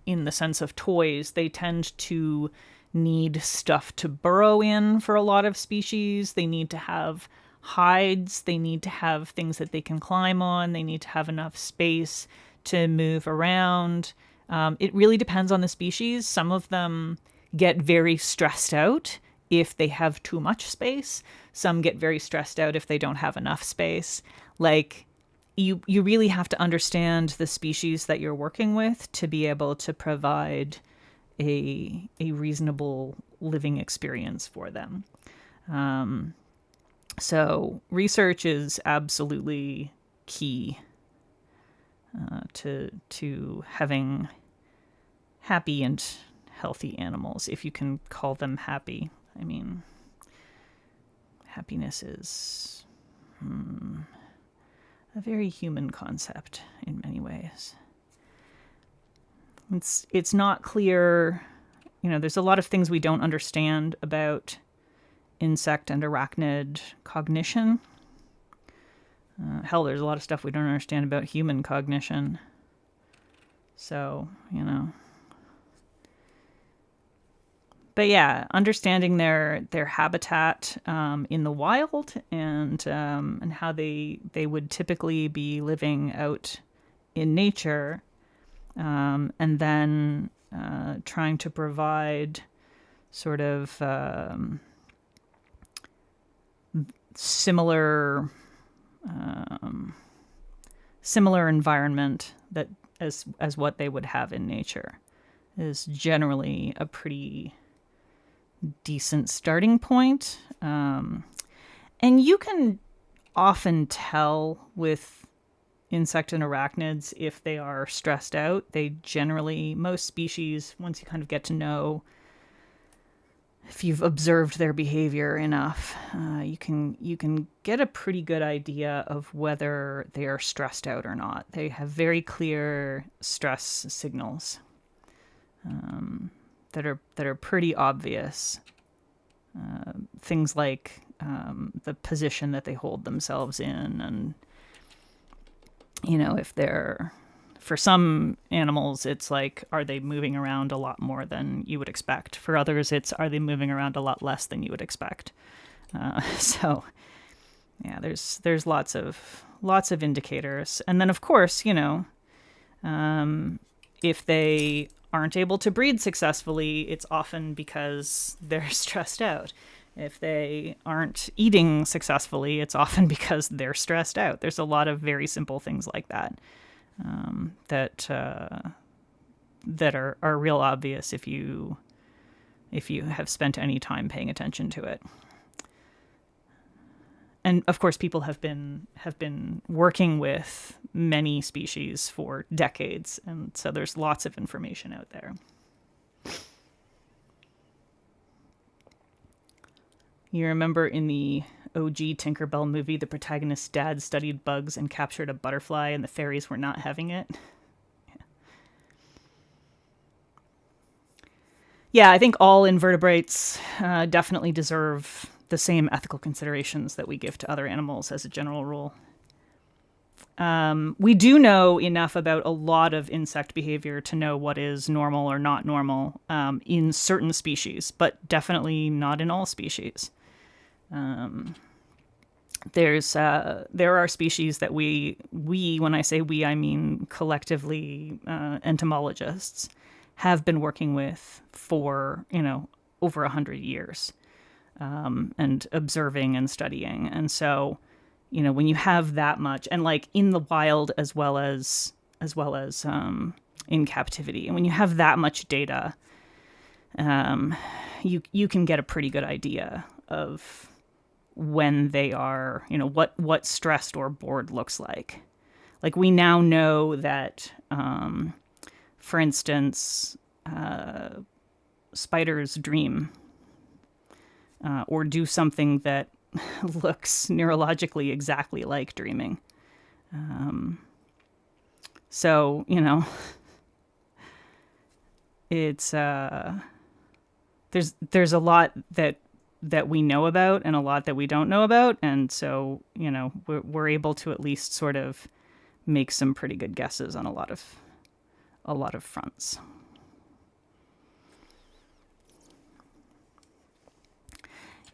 in the sense of toys, they tend to need stuff to burrow in for a lot of species. They need to have hides. They need to have things that they can climb on. They need to have enough space to move around. It really depends on the species. Some of them get very stressed out if they have too much space. Some get very stressed out if they don't have enough space. Like, you really have to understand the species that you're working with to be able to provide a reasonable living experience for them. So research is absolutely key to having happy and healthy animals, if you can call them happy. I mean, happiness is a very human concept in many ways. It's not clear, there's a lot of things we don't understand about insect and arachnid cognition. Hell, there's a lot of stuff we don't understand about human cognition. So, But yeah, understanding their habitat in the wild and how they would typically be living out in nature, and then trying to provide sort of similar environment that as what they would have in nature is generally a pretty decent starting point. And you can often tell with insect and arachnids if they are stressed out. They generally, most species, once you kind of get to know, if you've observed their behavior enough, you can get a pretty good idea of whether they are stressed out or not. They have very clear stress signals that are pretty obvious. Things like the position that they hold themselves in, and if they're, for some animals, it's like, are they moving around a lot more than you would expect? For others, it's, are they moving around a lot less than you would expect? So, yeah, there's lots of indicators. And then, of course, if they aren't able to breed successfully, it's often because they're stressed out. If they aren't eating successfully, it's often because they're stressed out. There's a lot of very simple things like that. That are real obvious if you have spent any time paying attention to it. And of course, people have been working with many species for decades, and so there's lots of information out there. You remember in the OG Tinkerbell movie, the protagonist's dad studied bugs and captured a butterfly, and the fairies were not having it. Yeah, I think all invertebrates definitely deserve the same ethical considerations that we give to other animals as a general rule. We do know enough about a lot of insect behavior to know what is normal or not normal in certain species, but definitely not in all species. There are species that we when I say we, I mean collectively entomologists have been working with for over 100 years, and observing and studying. And so when you have that much, and like in the wild as well as in captivity, and when you have that much data, you can get a pretty good idea of when they are, what stressed or bored looks like. Like we now know that, for instance, spiders dream or do something that looks neurologically exactly like dreaming. So, it's there's a lot that we know about and a lot that we don't know about, and so we're able to at least sort of make some pretty good guesses on a lot of fronts.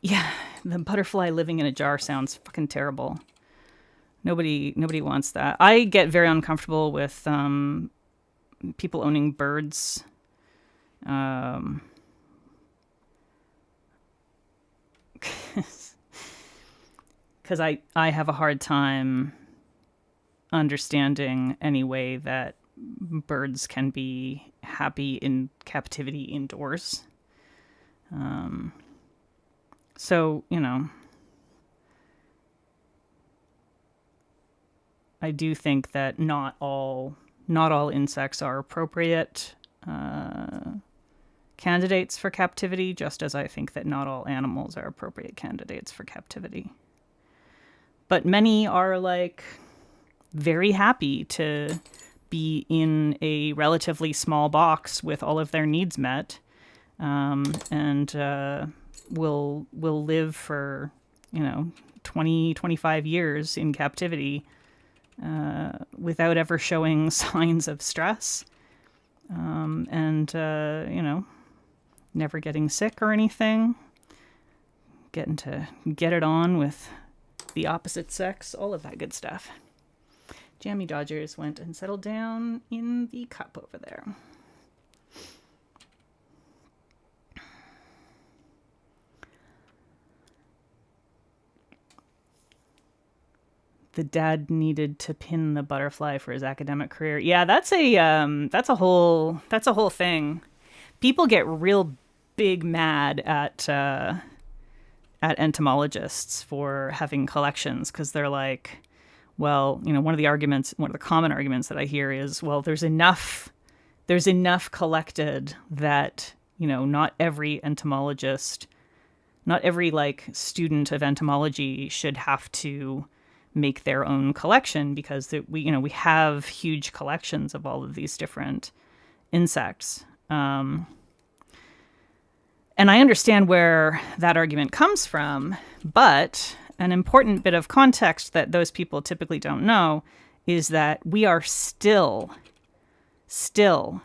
Yeah, the butterfly living in a jar sounds fucking terrible. Nobody wants that. I get very uncomfortable with people owning birds. Because I have a hard time understanding any way that birds can be happy in captivity indoors. So, I do think that not all insects are appropriate candidates for captivity, just as I think that not all animals are appropriate candidates for captivity. But many are like very happy to be in a relatively small box with all of their needs met, and will live for 20-25 years in captivity without ever showing signs of stress, and never getting sick or anything, getting to get it on with the opposite sex, all of that good stuff. Jammy Dodgers went and settled down in the cup over there. The dad needed to pin the butterfly for his academic career. Yeah, that's a whole thing. People get real big mad at entomologists for having collections, because they're like, well, one of the common arguments that I hear is, well, there's enough collected that not every entomologist, not every student of entomology should have to make their own collection, because we have huge collections of all of these different insects. And I understand where that argument comes from, but an important bit of context that those people typically don't know is that we are still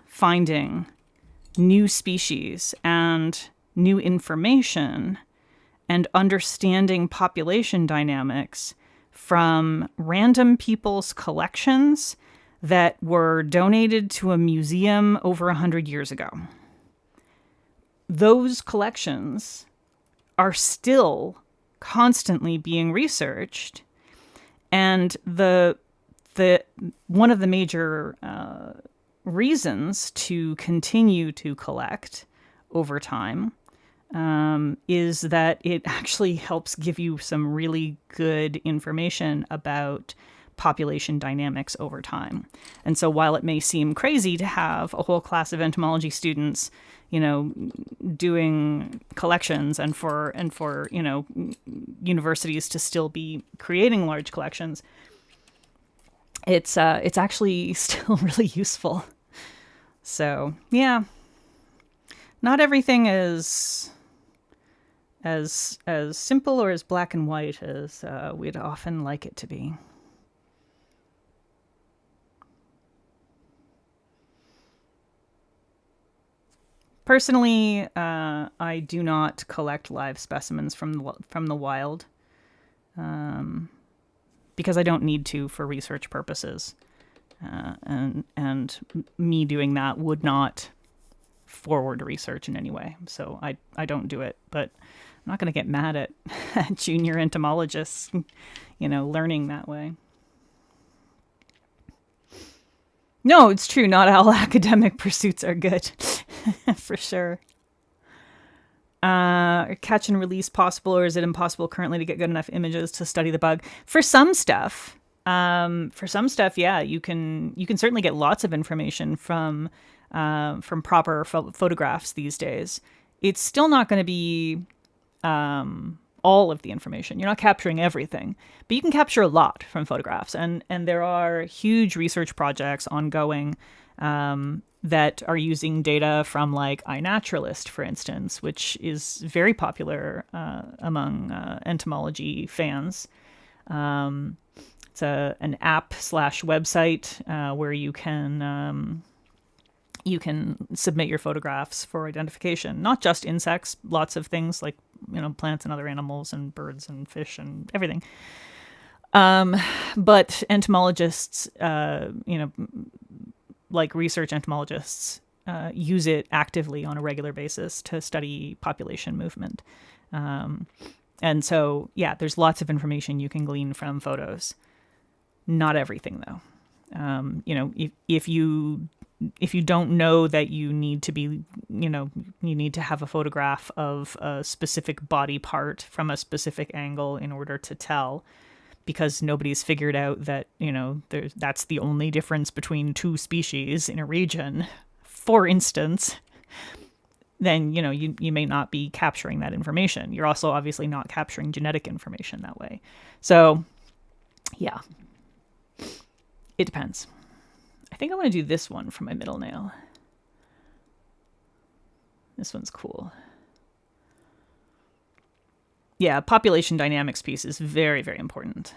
finding new species and new information and understanding population dynamics from random people's collections that were donated to a museum over 100 years ago. Those collections are still constantly being researched, and the one of the major reasons to continue to collect over time is that it actually helps give you some really good information about population dynamics over time. And so while it may seem crazy to have a whole class of entomology students, doing collections, and for universities to still be creating large collections, it's actually still really useful. So yeah, not everything is as simple or as black and white as we'd often like it to be. Personally, I do not collect live specimens from the wild, because I don't need to for research purposes, and me doing that would not forward research in any way. So I don't do it, but I'm not going to get mad at junior entomologists, learning that way. No, it's true. Not all academic pursuits are good, for sure. Catch and release possible, or is it impossible currently to get good enough images to study the bug? For some stuff, yeah, you can certainly get lots of information from proper photographs these days. It's still not going to be all of the information. You're not capturing everything, but you can capture a lot from photographs. And there are huge research projects ongoing that are using data from like iNaturalist, for instance, which is very popular among entomology fans. It's an app/website where you can submit your photographs for identification, not just insects, lots of things like, plants and other animals and birds and fish and everything. But entomologists, like research entomologists, use it actively on a regular basis to study population movement. And so, yeah, there's lots of information you can glean from photos. Not everything, though. If you don't know that you need to be, you need to have a photograph of a specific body part from a specific angle in order to tell, because nobody's figured out that, that's the only difference between two species in a region, for instance, then, you may not be capturing that information. You're also obviously not capturing genetic information that way. So, yeah, it depends. I think I want to do this one for my middle nail. This one's cool. Yeah, population dynamics piece is very, very important.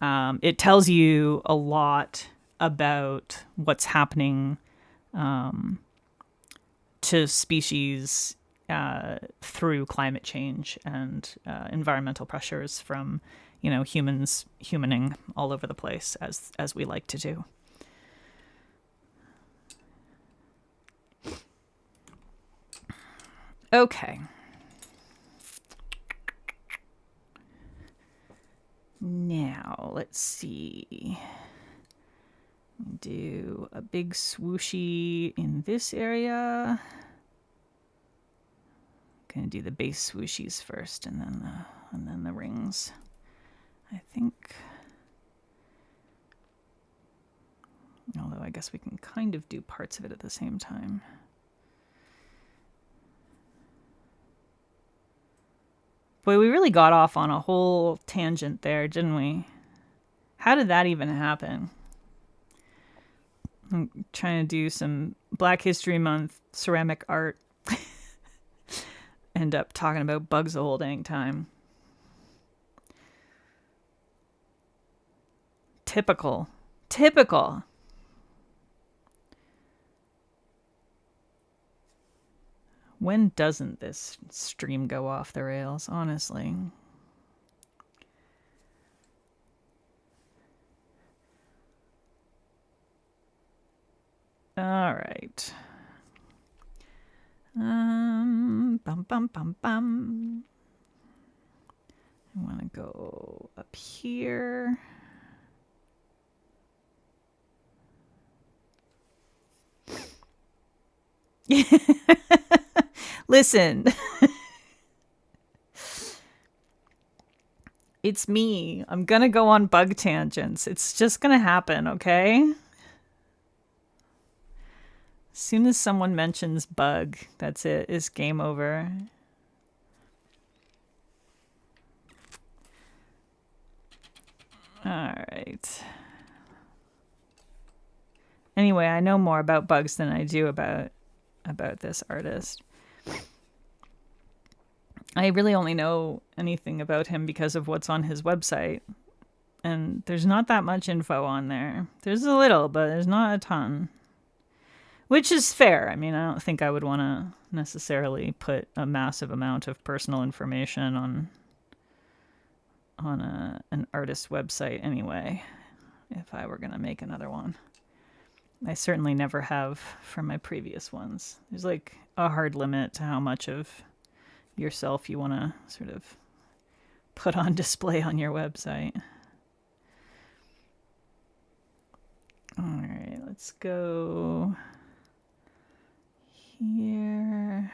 It tells you a lot about what's happening to species through climate change and environmental pressures from, humans humaning all over the place, as we like to do. Okay. Now, let's see. Do a big swooshy in this area. Gonna do the base swooshies first, and then the rings, I think. Although I guess we can kind of do parts of it at the same time. Boy, we really got off on a whole tangent there, didn't we? How did that even happen? I'm trying to do some Black History Month ceramic art. End up talking about bugs the whole dang time. Typical. When doesn't this stream go off the rails, honestly? All right. Bum, bum, bum, bum. I want to go up here. Listen. It's me. I'm gonna go on bug tangents. It's just gonna happen, okay? As soon as someone mentions bug, that's it. It's game over. All right. Anyway, I know more about bugs than I do about this artist. I really only know anything about him because of what's on his website. And there's not that much info on there. There's a little, but there's not a ton. Which is fair. I mean, I don't think I would want to necessarily put a massive amount of personal information on an artist's website anyway, if I were going to make another one. I certainly never have for my previous ones. There's like a hard limit to how much of yourself you want to sort of put on display on your website. All right, let's go here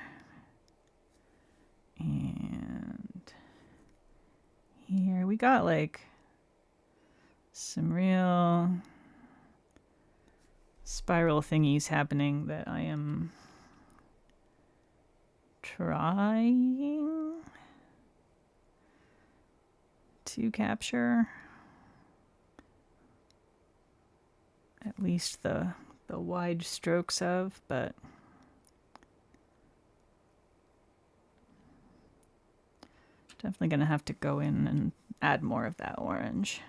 and here. We got like some real spiral thingies happening that I am trying to capture. At least the wide strokes of, but definitely going to have to go in and add more of that orange.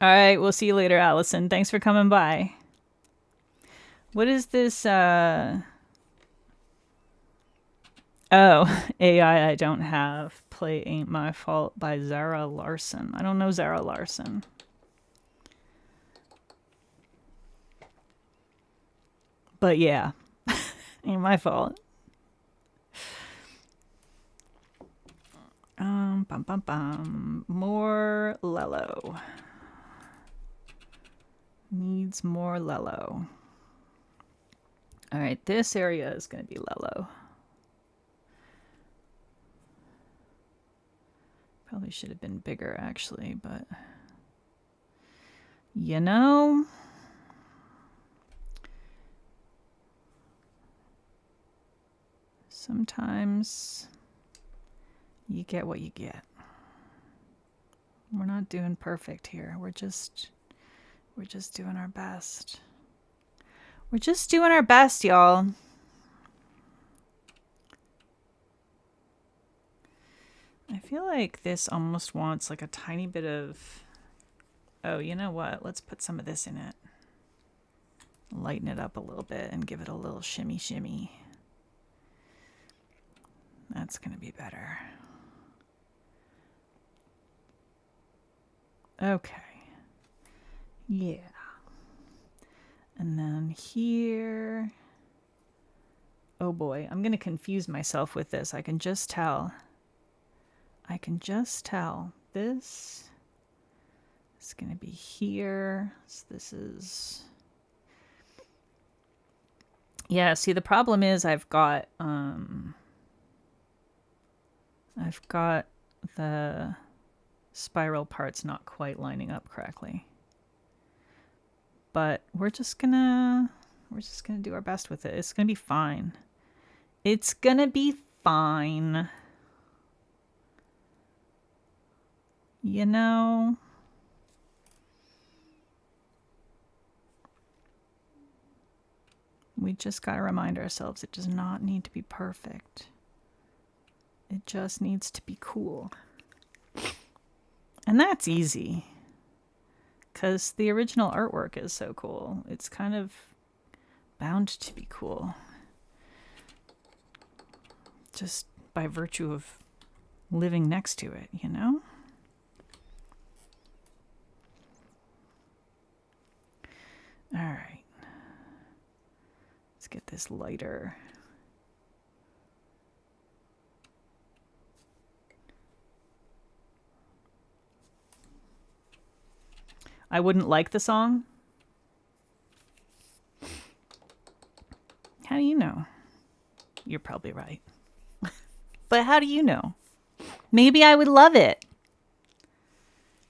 All right, we'll see you later, Allison. Thanks for coming by. What is this? Oh, AI I don't have. Play Ain't My Fault by Zara Larson. I don't know Zara Larson. But yeah, ain't my fault. More Lello. Needs more Lello. All right, this area is going to be Lello. Probably should have been bigger, actually, but you know, sometimes you get what you get. We're not doing perfect here. We're just doing our best. We're just doing our best, y'all. I feel like this almost wants like a tiny bit of... Oh, you know what? Let's put some of this in it. Lighten it up a little bit and give it a little shimmy shimmy. That's going to be better. Okay. Yeah. And then here... Oh boy, I'm going to confuse myself with this. I can just tell. This is going to be here. So this is... Yeah, see, the problem is I've got the spiral parts not quite lining up correctly. But we're just gonna do our best with it. It's gonna be fine. It's gonna be fine. You know? We just gotta remind ourselves it does not need to be perfect. It just needs to be cool. And that's easy. Because the original artwork is so cool. It's kind of bound to be cool. Just by virtue of living next to it, you know? All right. Let's get this lighter. I wouldn't like the song. How do you know? You're probably right. But how do you know? Maybe I would love it.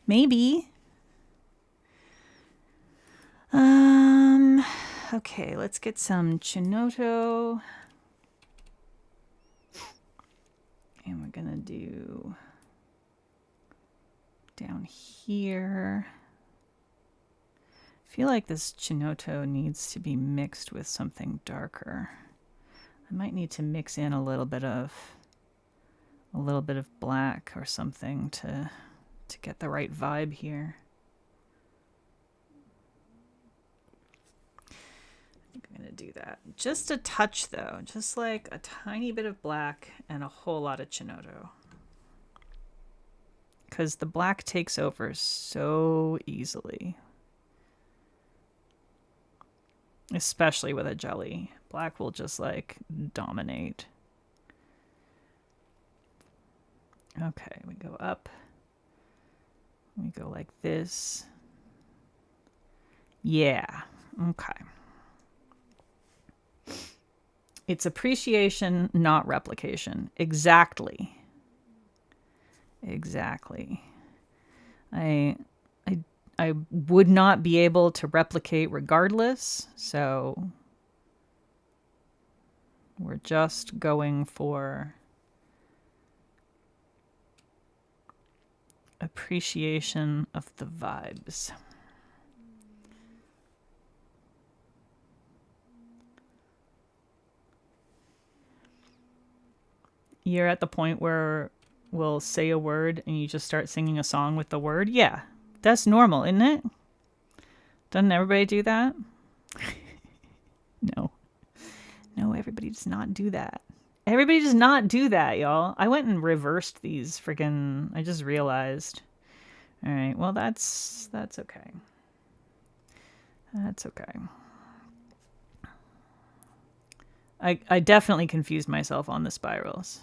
Maybe. Okay, let's get some Chinoto. And we're gonna do down here. I feel like this Chinoto needs to be mixed with something darker. I might need to mix in a little bit of black or something to get the right vibe here. I think I'm gonna do that. Just a touch though, just like a tiny bit of black and a whole lot of Chinoto. Because the black takes over so easily. Especially with a jelly. Black will just like dominate. Okay, we go up. We go like this. Yeah, okay. It's appreciation, not replication. Exactly. Exactly. I would not be able to replicate regardless, so we're just going for appreciation of the vibes. You're at the point where we'll say a word and you just start singing a song with the word? Yeah, that's normal, isn't it? Doesn't everybody do that? No. No, everybody does not do that. Everybody does not do that, y'all. I went and reversed these freaking... I just realized. All right, well, that's okay. That's okay. I definitely confused myself on the spirals.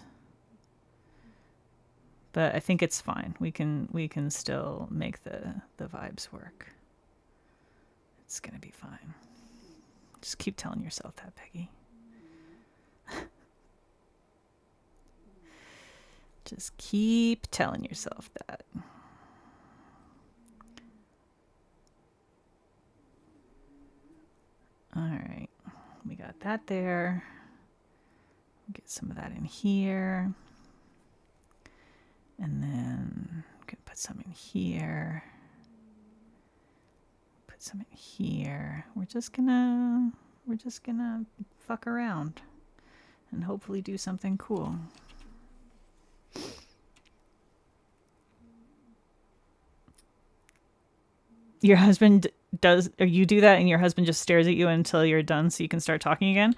But I think it's fine. We can still make the vibes work. It's gonna be fine. Just keep telling yourself that, Peggy. Just keep telling yourself that. All right, we got that there. Get some of that in here. And then I'm gonna put some in here. Put some in here. We're just gonna fuck around and hopefully do something cool. Your husband does, or you do that and your husband just stares at you until you're done so you can start talking again?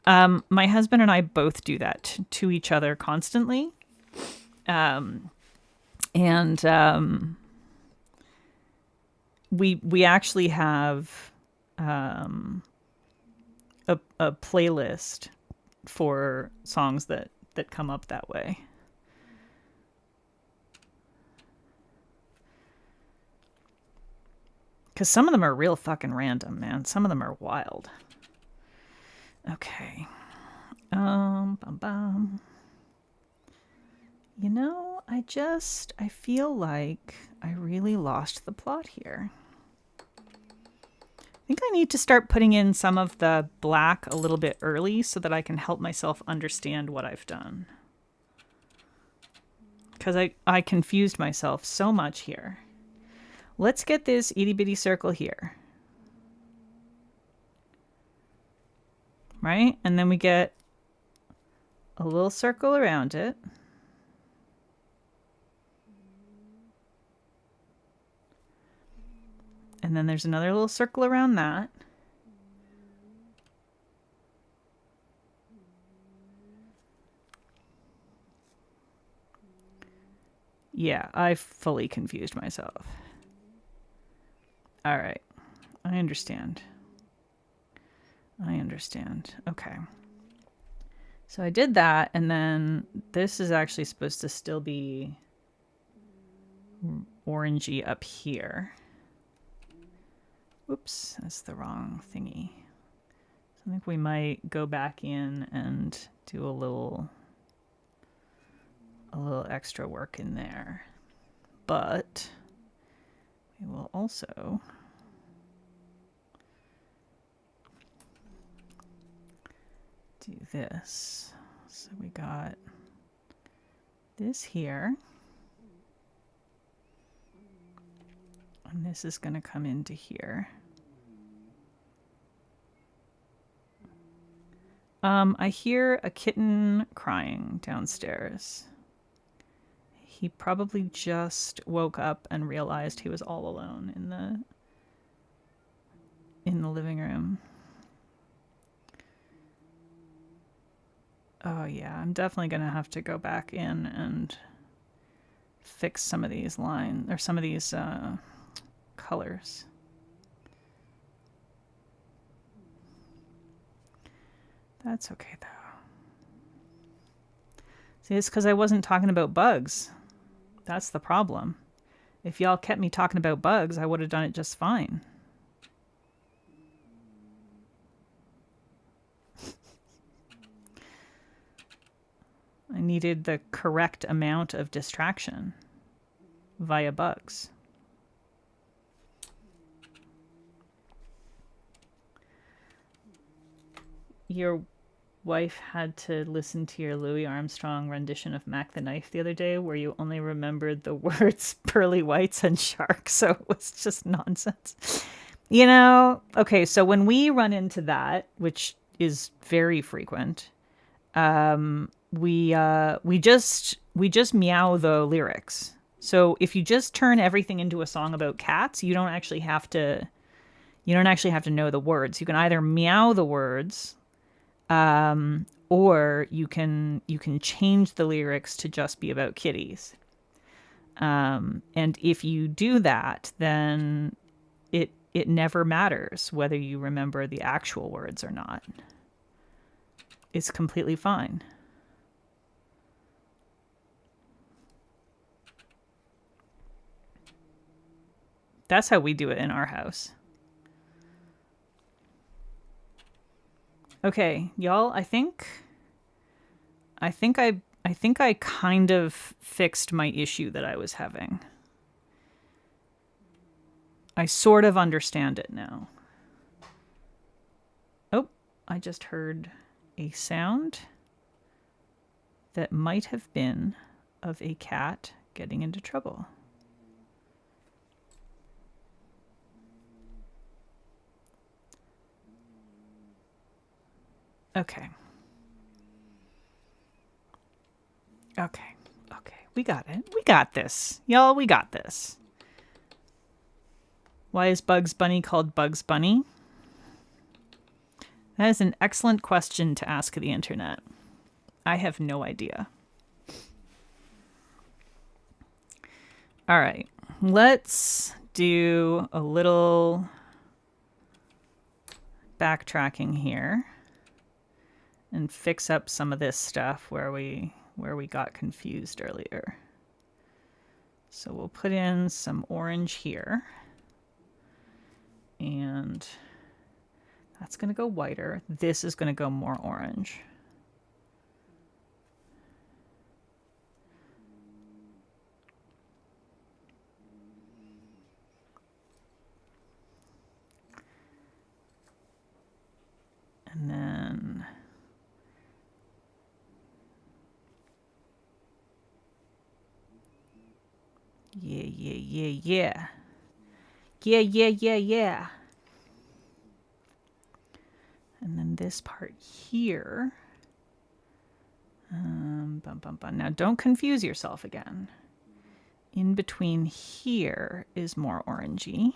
My husband and I both do that to each other constantly. We actually have a playlist for songs that come up that way. Because some of them are real fucking random, man. Some of them are wild. Okay. Bum bum. You know, I feel like I really lost the plot here. I think I need to start putting in some of the black a little bit early so that I can help myself understand what I've done. Because I confused myself so much here. Let's get this itty bitty circle here. Right? And then we get a little circle around it. And then there's another little circle around that. Yeah, I fully confused myself. All right. I understand. Okay. So I did that, and then this is actually supposed to still be orangey up here. Oops, that's the wrong thingy. So I think we might go back in and do a little extra work in there. But we will also do this. So we got this here. And this is going to come into here. I hear a kitten crying downstairs. He probably just woke up and realized he was all alone in the living room. Oh yeah, I'm definitely going to have to go back in and fix some of these lines, or some of these colors. That's okay though. See, it's because I wasn't talking about bugs. That's the problem. If y'all kept me talking about bugs, I would have done it just fine. I needed the correct amount of distraction via bugs. Your wife had to listen to your Louis Armstrong rendition of Mac the Knife the other day where you only remembered the words pearly whites and shark, so it was just nonsense. You know, okay, so when we run into that, which is very frequent, we just meow the lyrics. So if you just turn everything into a song about cats, you don't actually have to know the words. You can either meow the words, or you can change the lyrics to just be about kitties. And if you do that, then it never matters whether you remember the actual words or not. It's completely fine. That's how we do it in our house. Okay, y'all, I think I kind of fixed my issue that I was having. I sort of understand it now. Oh, I just heard a sound that might have been of a cat getting into trouble. Okay. Okay. We got it. We got this. Y'all, we got this. Why is Bugs Bunny called Bugs Bunny? That is an excellent question to ask the internet. I have no idea. All right. Let's do a little backtracking here and fix up some of this stuff where we got confused earlier. So we'll put in some orange here. And that's going to go whiter. This is going to go more orange. And then yeah. And then this part here. Now don't confuse yourself again. In between here is more orangey.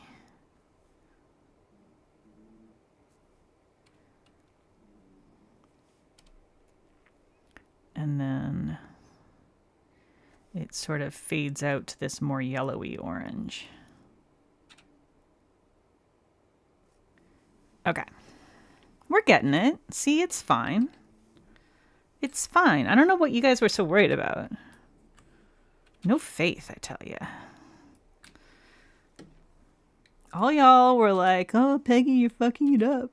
And then it sort of fades out to this more yellowy orange. Okay. We're getting it. See, it's fine. It's fine. I don't know what you guys were so worried about. No faith, I tell you. All y'all were like, oh, Peggy, you're fucking it up.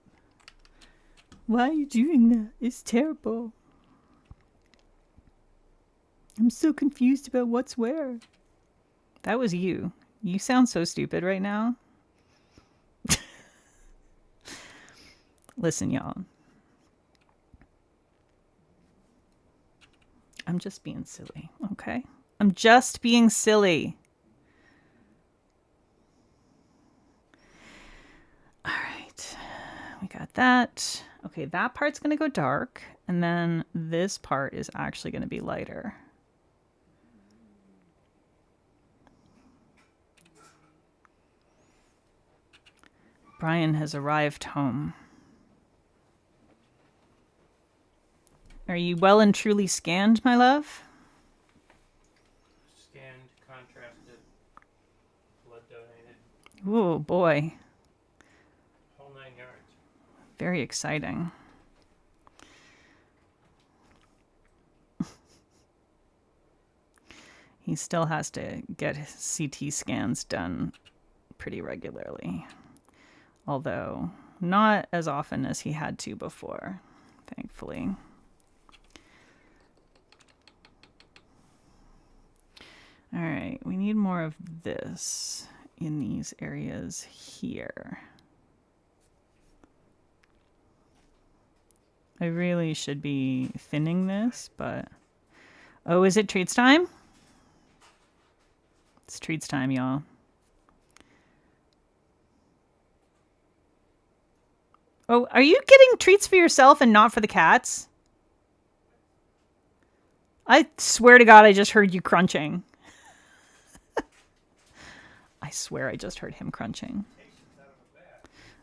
Why are you doing that? It's terrible. I'm so confused about what's where. That was you. You sound so stupid right now. Listen, y'all. I'm just being silly, okay? I'm just being silly. got that. Okay, that part's going to go dark, and then this part is actually going to be lighter. Brian has arrived home. Are you well and truly scanned, my love? Scanned, contrasted, blood donated. Oh boy. Whole 9 yards. Very exciting. He still has to get his CT scans done pretty regularly. Although not as often as he had to before, thankfully. All right, we need more of this in these areas here. I really should be thinning this, but... Oh, is it treats time? It's treats time, y'all. Oh, are you getting treats for yourself and not for the cats? I swear to God, I just heard you crunching. I swear I just heard him crunching.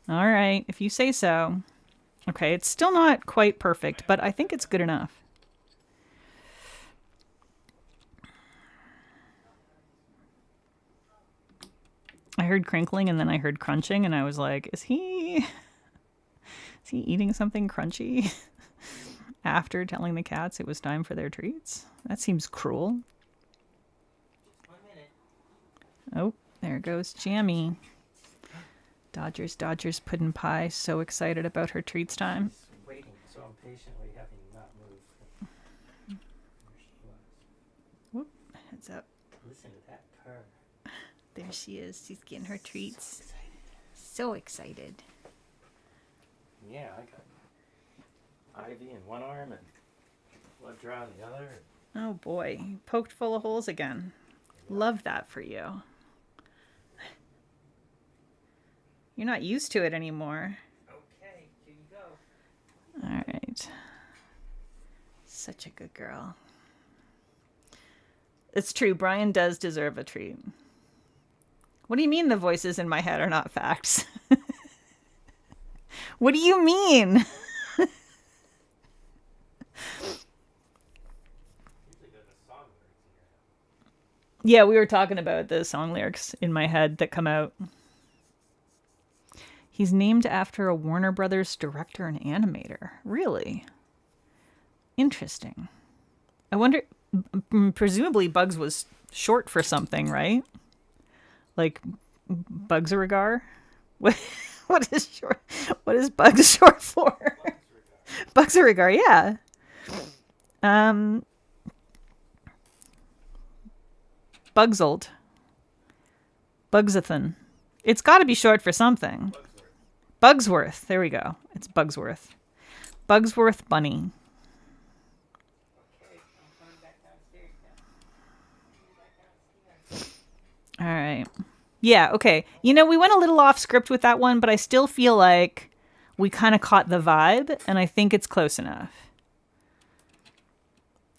All right, if you say so. Okay, it's still not quite perfect, but I think it's good enough. I heard crinkling and then I heard crunching and I was like, is he eating something crunchy after telling the cats it was time for their treats? That seems cruel. 1 minute. Oh, there goes Jammy. Dodgers pudding pie. So excited about her treats time. Waiting so impatiently, having not moved. There she was. Whoop, heads up. Listen to that purr. There she is. She's getting her treats. So excited. So excited. Yeah, I got ivy in one arm and blood draw in the other. Oh boy, poked full of holes again. Love that for you. You're not used to it anymore. Okay, here you go. All right. Such a good girl. It's true, Brian does deserve a treat. What do you mean the voices in my head are not facts? What do you mean? Yeah, we were talking about the song lyrics in my head that come out. He's named after a Warner Brothers director and animator. Really? Interesting. I wonder, presumably Bugs was short for something, right? Like Bugs-a-Regar? What is Bugs short for? Bugs-a-Regar, yeah. Bugsold. Bugsathan. It's got to be short for something. Bugsworth. There we go. It's Bugsworth. Bugsworth Bunny. Okay, I'm coming back downstairs now. All right. Yeah, okay. You know, we went a little off script with that one, but I still feel like we kind of caught the vibe, and I think it's close enough.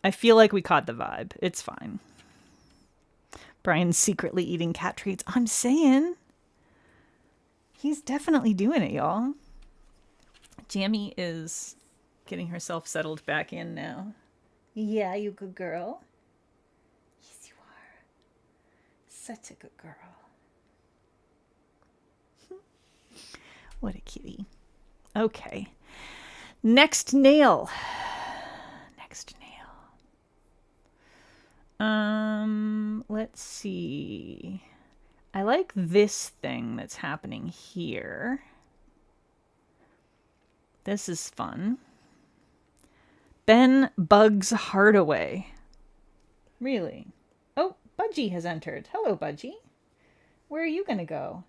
I feel like we caught the vibe. It's fine. Brian's secretly eating cat treats. I'm saying. He's definitely doing it, y'all. Jammy is getting herself settled back in now. Yeah, you good girl. Yes, you are. Such a good girl. What a kitty. Okay. Next nail. Next nail. Let's see. I like this thing that's happening here. This is fun. Ben Bugs Hardaway. Really? Oh, Budgie has entered. Hello, Budgie. Where are you going to go?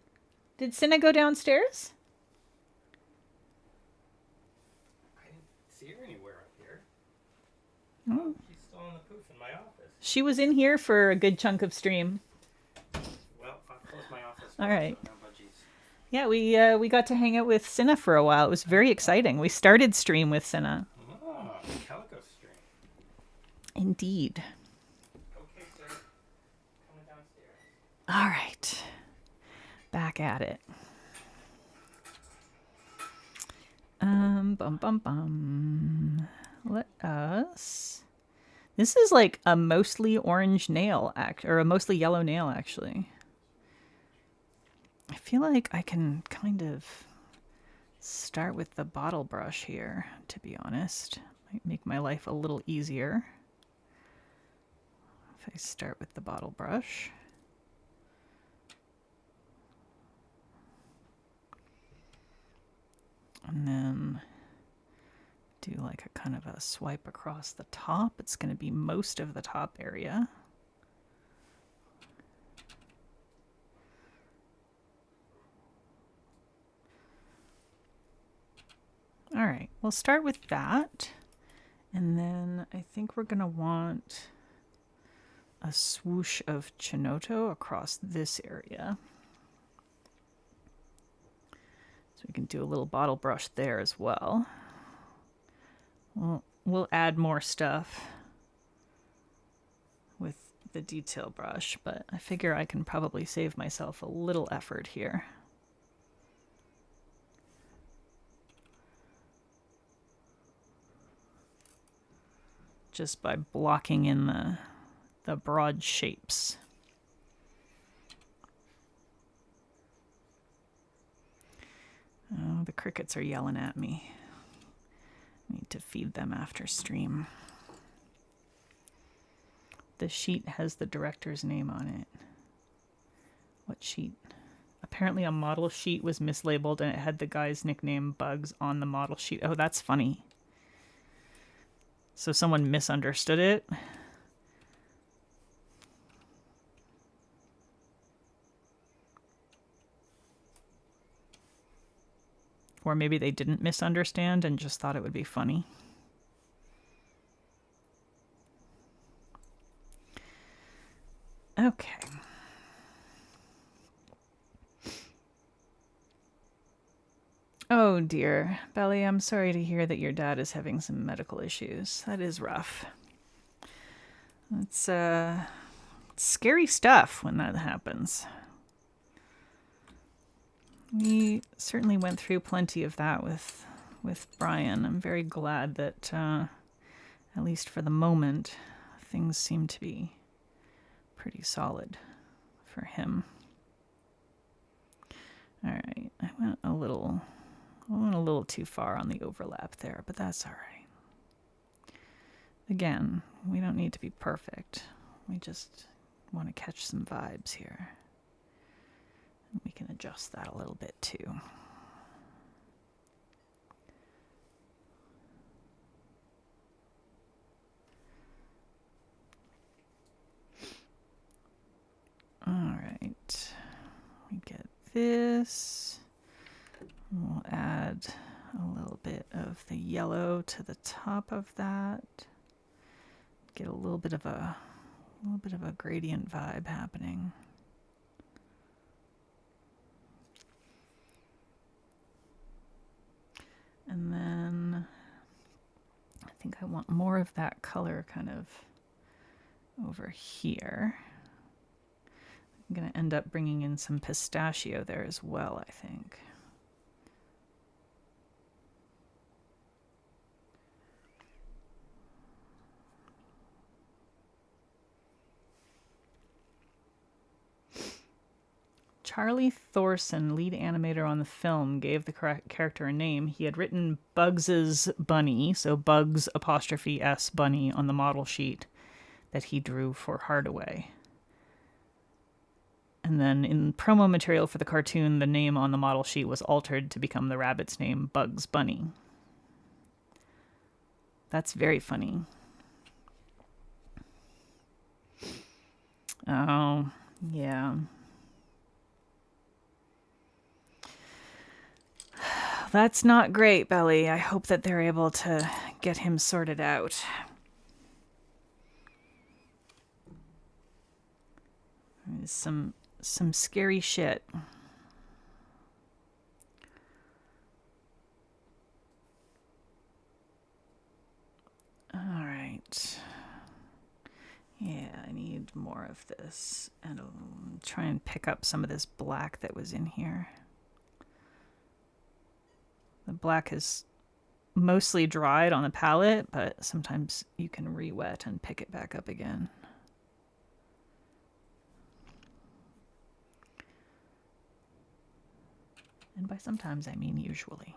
Did Cinna go downstairs? I didn't see her anywhere up here. Oh. She's still on the poof in my office. She was in here for a good chunk of stream. Well, I'll close my office. All right. So no budgies. Yeah, we got to hang out with Cinna for a while. It was very exciting. We started stream with Cinna. Oh, Calico Stream. Indeed. Okay, sir. Coming downstairs. All right. Back at it. Bum bum bum. Let us. This is like a mostly orange nail or a mostly yellow nail actually. I feel like I can kind of start with the bottle brush here, to be honest. Might make my life a little easier if I start with the bottle brush. And then do like a kind of a swipe across the top. It's going to be most of the top area. All right, we'll start with that. And then I think we're going to want a swoosh of Chinoto across this area. So we can do a little bottle brush there as well. We'll add more stuff with the detail brush, but I figure I can probably save myself a little effort here. Just by blocking in the broad shapes. Oh, the crickets are yelling at me. I need to feed them after stream. The sheet has the director's name on it. What sheet? Apparently a model sheet was mislabeled and it had the guy's nickname Bugs on the model sheet. Oh, that's funny. So someone misunderstood it. Or maybe they didn't misunderstand and just thought it would be funny. Okay. Oh dear. Belly, I'm sorry to hear that your dad is having some medical issues. That is rough. It's scary stuff when that happens. We certainly went through plenty of that with Brian. I'm very glad that, at least for the moment, things seem to be pretty solid for him. All right, I went a little too far on the overlap there, but that's all right. Again, we don't need to be perfect. We just want to catch some vibes here. We can adjust that a little bit too. All right, we get this. We'll add a little bit of the yellow to the top of that. Get a little bit of a gradient vibe happening. And then I think I want more of that color kind of over here. I'm going to end up bringing in some pistachio there as well, I think. Charlie Thorson, lead animator on the film, gave the character a name. He had written Bugs's Bunny, so Bugs '(S) Bunny on the model sheet that he drew for Hardaway. And then in promo material for the cartoon, the name on the model sheet was altered to become the rabbit's name, Bugs Bunny. That's very funny. Oh, yeah. That's not great, Belly. I hope that they're able to get him sorted out. There's some scary shit. Yeah, I need more of this. And I'll try and pick up some of this black that was in here. The black is mostly dried on the palette, but sometimes you can re-wet and pick it back up again. And by sometimes, I mean usually.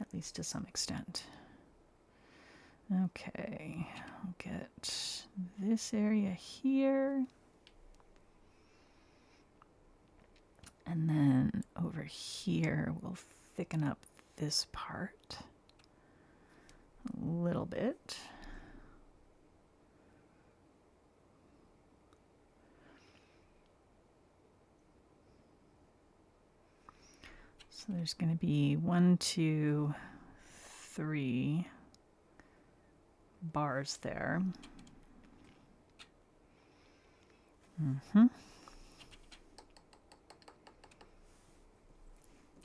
At least to some extent. Okay, I'll get this area here. And then over here, we'll thicken up this part a little bit. So there's going to be 1, 2, 3 bars there.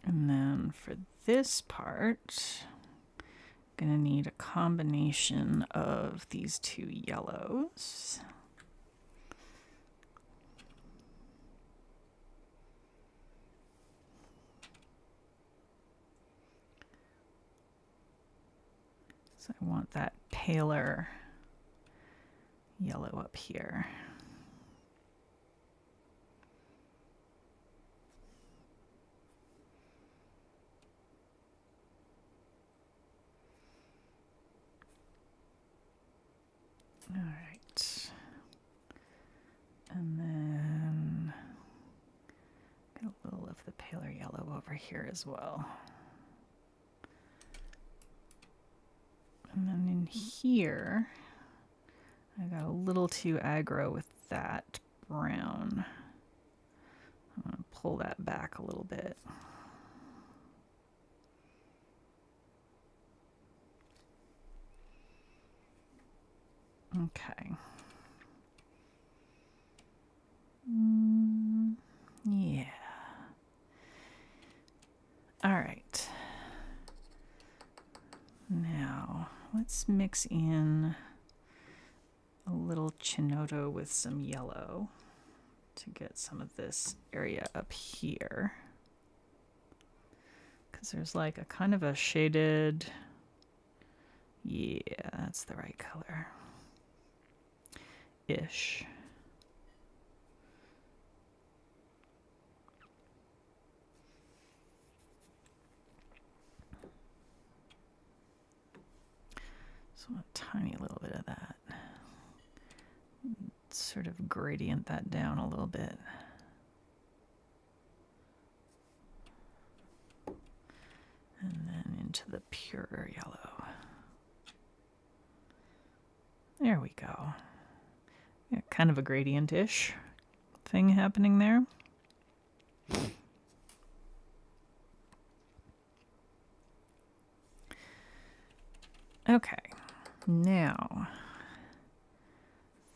And then for this part, I'm gonna need a combination of these 2 yellows. So I want that paler yellow up here. All right. And then get a little of the paler yellow over here as well. And then in here, I got a little too aggro with that brown. I'm going to pull that back a little bit. Okay. Yeah. All right. Now, let's mix in a little Chinoto with some yellow to get some of this area up here. Because there's like a kind of a shaded... Yeah, that's the right color. Ish. So a tiny little bit of that. Sort of gradient that down a little bit. And then into the purer yellow. There we go. Yeah, kind of a gradient-ish thing happening there. Okay, now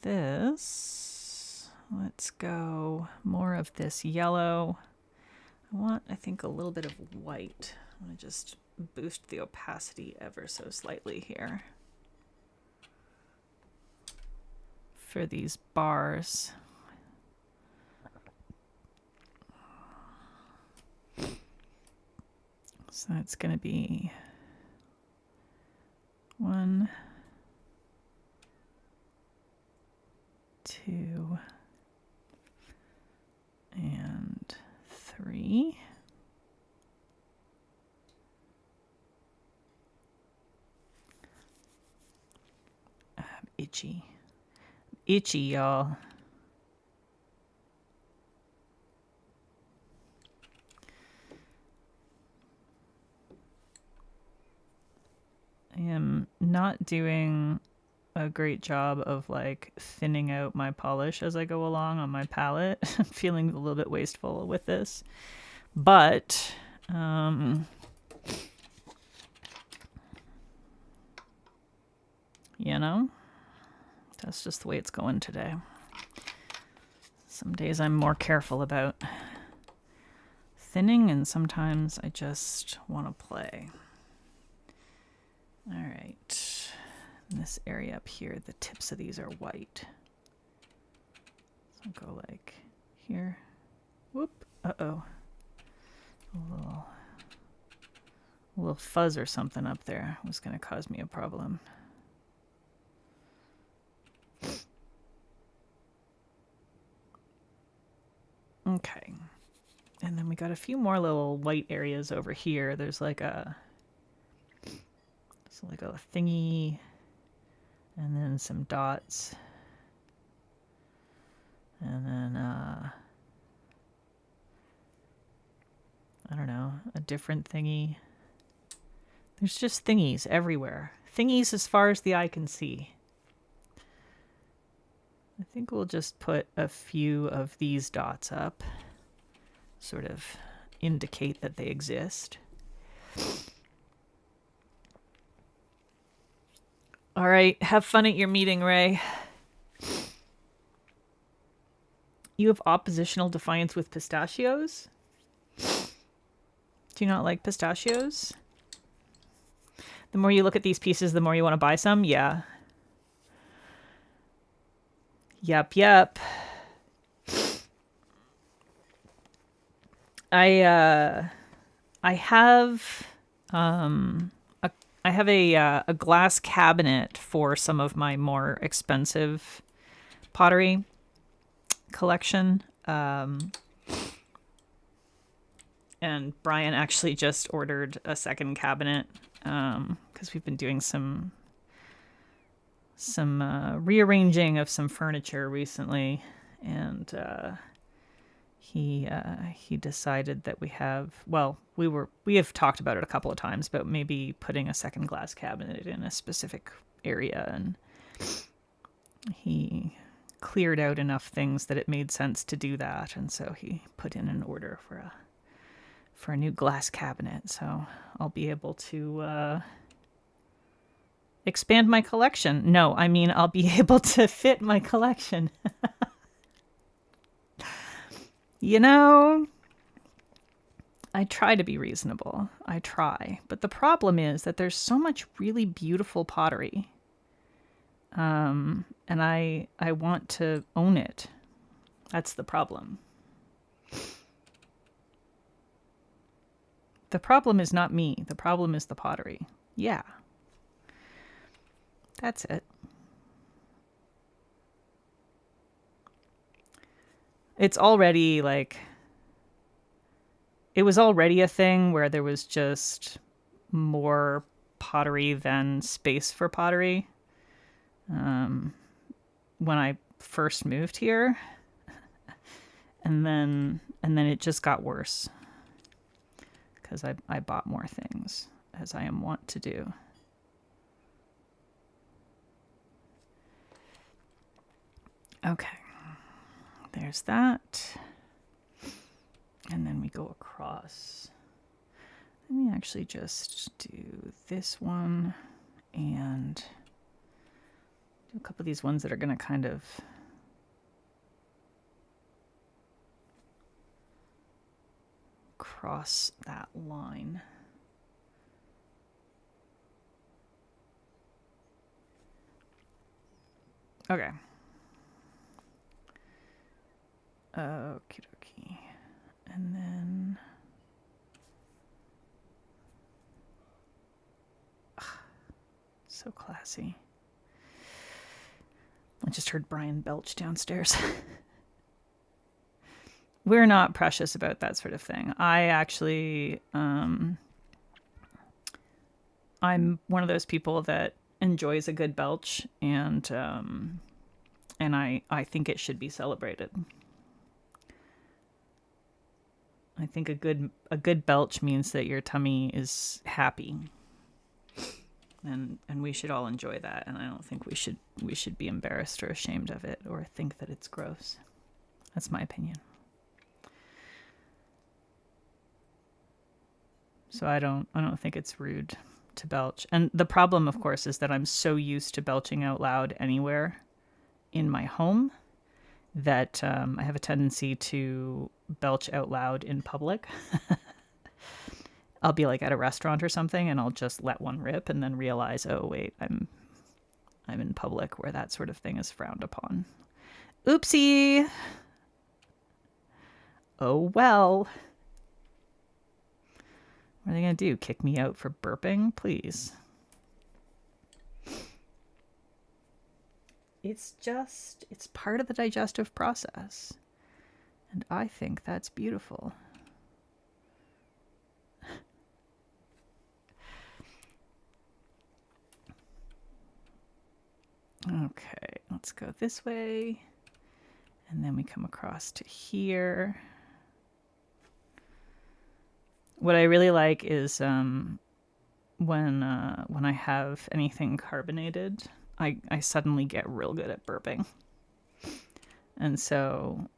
this, let's go more of this yellow. I think, a little bit of white. I want to just boost the opacity ever so slightly here for these bars. So it's going to be 1, 2, and 3. I'm itchy. Itchy, y'all. I am not doing a great job of like thinning out my polish as I go along on my palette. I'm feeling a little bit wasteful with this, but you know, that's just the way it's going today. Some days I'm more careful about thinning, and sometimes I just want to play. All right. this area up here, the tips of these are white. So I'll go like here. Whoop. Uh-oh. A little fuzz or something up there was going to cause me a problem. Okay. And then we got a few more little white areas over here. There's like a thingy and then some dots. And then I don't know, a different thingy. There's just thingies everywhere. Thingies as far as the eye can see. I think we'll just put a few of these dots up. Sort of indicate that they exist. All right, have fun at your meeting, Ray. You have oppositional defiance with pistachios? Do you not like pistachios? The more you look at these pieces, the more you want to buy some? Yeah. Yep. I have a glass cabinet for some of my more expensive pottery collection. And Brian actually just ordered a second cabinet because we've been doing some rearranging of some furniture recently, and he decided that we have talked about it a couple of times, but maybe putting a second glass cabinet in a specific area, and he cleared out enough things that it made sense to do that, and so he put in an order for a new glass cabinet. So I'll be able to expand my collection. No, I mean I'll be able to fit my collection. You know, I try to be reasonable. I try. But the problem is that there's so much really beautiful pottery. And I want to own it. That's the problem. The problem is not me. The problem is the pottery. Yeah. That's it. It's already it was already a thing where there was just more pottery than space for pottery. When I first moved here, and then it just got worse because I bought more things, as I am wont to do. Okay. There's that. And then we go across. Let me actually just do this one and do a couple of these ones that are going to kind of cross that line. Okay. Okie dokie. And then so classy. I just heard Brian belch downstairs. We're not precious about that sort of thing. I actually I'm one of those people that enjoys a good belch, and I think it should be celebrated. I think a good belch means that your tummy is happy, and we should all enjoy that. And I don't think we should be embarrassed or ashamed of it or think that it's gross. That's my opinion. So I don't think it's rude to belch. And the problem, of course, is that I'm so used to belching out loud anywhere in my home that I have a tendency to belch out loud in public. I'll be like at a restaurant or something and I'll just let one rip and then realize, oh wait, I'm I'm in public where that sort of thing is frowned upon. Oopsie. Oh well. What are they going to do? Kick me out for burping? Please. It's part of the digestive process. And I think that's beautiful. Okay, let's go this way. And then we come across to here. What I really like is when I have anything carbonated, I suddenly get real good at burping. And so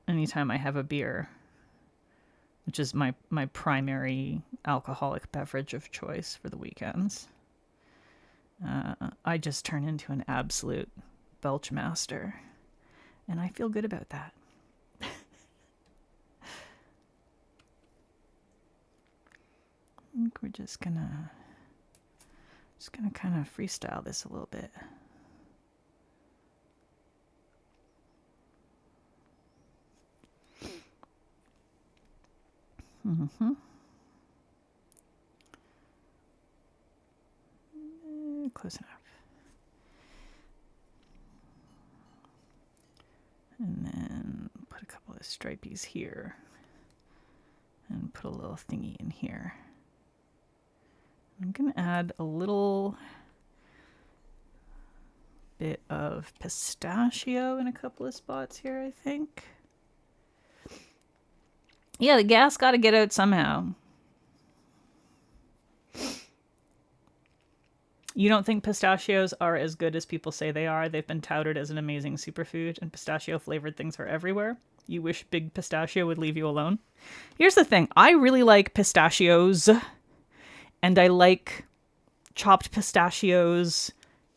anytime I have a beer, which is my primary alcoholic beverage of choice for the weekends, I just turn into an absolute belch master. And I feel good about that. I think we're just gonna kind of freestyle this a little bit. Close enough. And then put a couple of stripies here. And put a little thingy in here. I'm going to add a little bit of pistachio in a couple of spots here, I think. Yeah, the gas got to get out somehow. You don't think pistachios are as good as people say they are? They've been touted as an amazing superfood, and pistachio-flavored things are everywhere. You wish Big Pistachio would leave you alone? Here's the thing. I really like pistachios, and I like chopped pistachios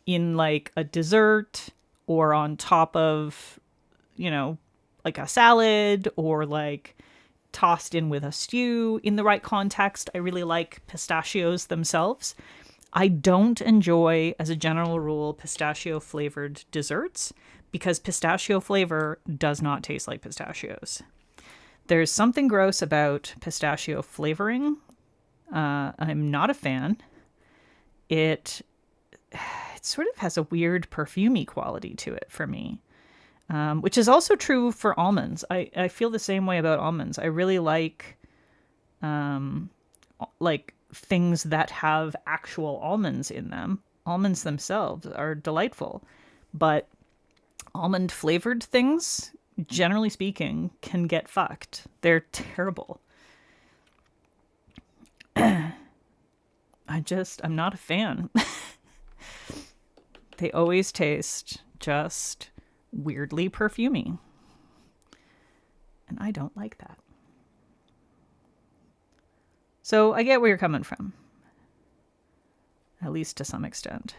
in like a dessert or on top of, like a salad, or like tossed in with a stew in the right context. I really like pistachios themselves. I don't enjoy, as a general rule, pistachio-flavored desserts because pistachio flavor does not taste like pistachios. There's something gross about pistachio flavoring. I'm not a fan. It sort of has a weird perfumey quality to it for me, which is also true for almonds. I feel the same way about almonds. I really like things that have actual almonds in them. Almonds themselves are delightful, but almond flavored things, generally speaking, can get fucked. They're terrible. I'm not a fan. They always taste just weirdly perfumey. And I don't like that. So I get where you're coming from. At least to some extent.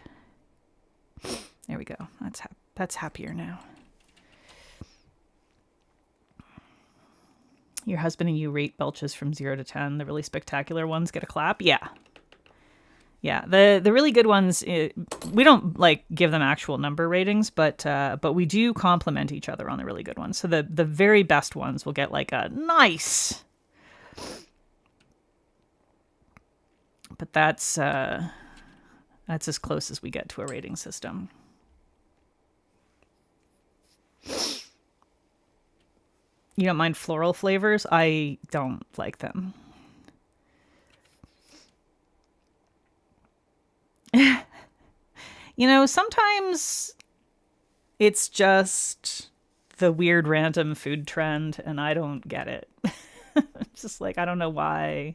There we go. That's happier now. Your husband and you rate belches from 0 to 10. The really spectacular ones get a clap. Yeah. Yeah. The really good ones, we don't give them actual number ratings, but we do compliment each other on the really good ones. So the very best ones will get like a nice. But that's as close as we get to a rating system. You don't mind floral flavors? I don't like them. Sometimes it's just the weird random food trend and I don't get it. It's just like, I don't know why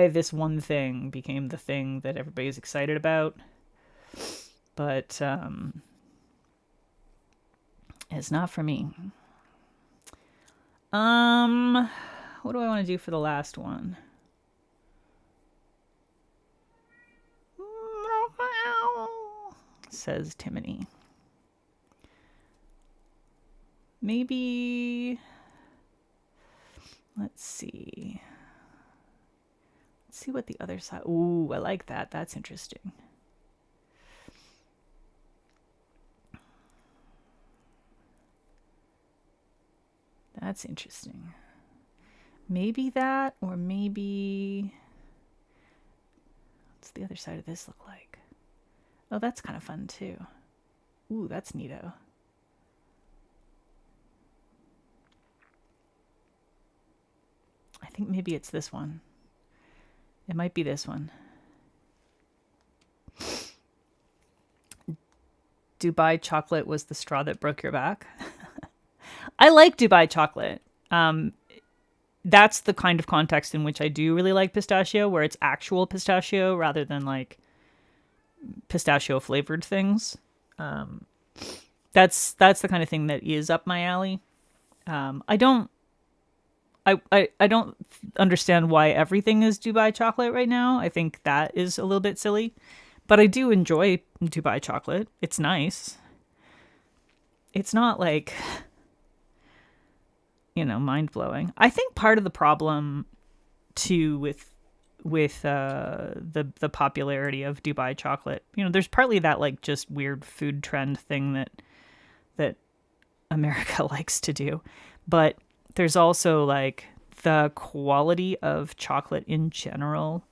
this one thing became the thing that everybody's excited about. But it's not for me. What do I want to do for the last one? Says Timony. Maybe, let's see. Let's see what the other side. Ooh, I like that. That's interesting. That's interesting. Maybe that, or maybe... What's the other side of this look like? Oh, that's kind of fun too. Ooh, that's neato. I think maybe it's this one. It might be this one. Dubai chocolate was the straw that broke your back. I like Dubai chocolate. That's the kind of context in which I do really like pistachio, where it's actual pistachio rather than like pistachio flavored things. That's the kind of thing that is up my alley. I don't understand why everything is Dubai chocolate right now. I think that is a little bit silly, but I do enjoy Dubai chocolate. It's nice. It's not like, mind blowing. I think part of the problem too with the popularity of Dubai chocolate, there's partly that like just weird food trend thing that America likes to do, but there's also like the quality of chocolate in general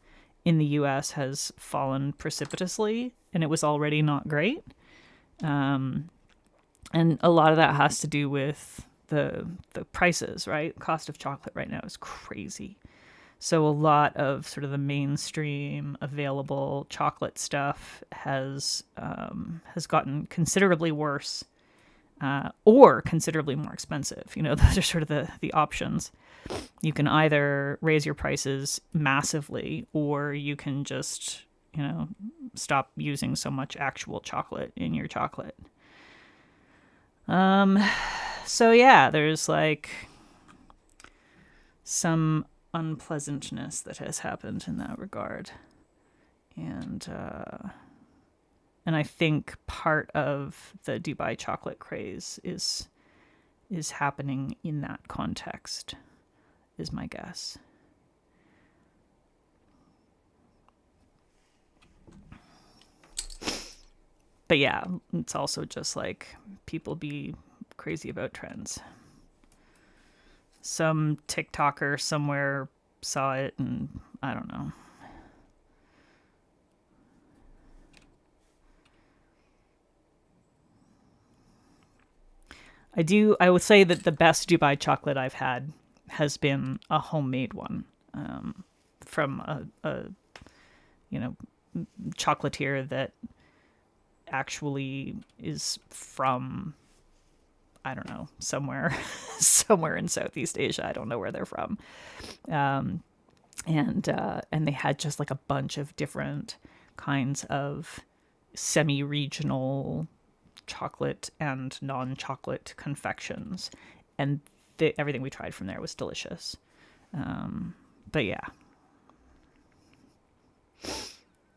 in the US has fallen precipitously, and it was already not great. And a lot of that has to do with the prices, right? Cost of chocolate right now is crazy. So a lot of sort of the mainstream available chocolate stuff has gotten considerably worse, or considerably more expensive. Those are sort of the options. You can either raise your prices massively, or you can just, stop using so much actual chocolate in your chocolate. So yeah, there's like some unpleasantness that has happened in that regard. And I think part of the Dubai chocolate craze is happening in that context, is my guess. But yeah, it's also just like people be crazy about trends. Some TikToker somewhere saw it, and I don't know. I would say that the best Dubai chocolate I've had has been a homemade one, from a chocolatier that actually is from, I don't know, somewhere in Southeast Asia. I don't know where they're from. And they had just like a bunch of different kinds of semi-regional chocolate and non-chocolate confections, and everything we tried from there was delicious. But yeah.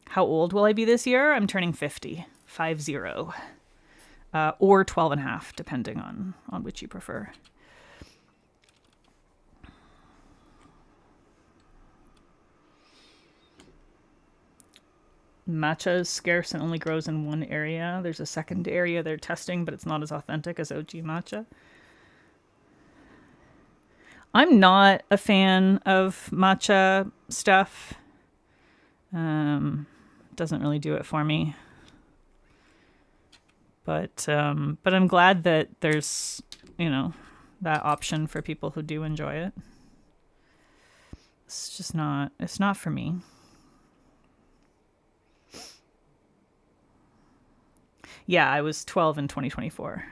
How old will I be this year? I'm turning 50. 50. Or 12 and a half, depending on which you prefer. Matcha is scarce and only grows in one area. There's a second area they're testing, but it's not as authentic as OG matcha. I'm not a fan of matcha stuff. Doesn't really do it for me. But I'm glad that there's, that option for people who do enjoy it. It's not for me. Yeah, I was 12 in 2024.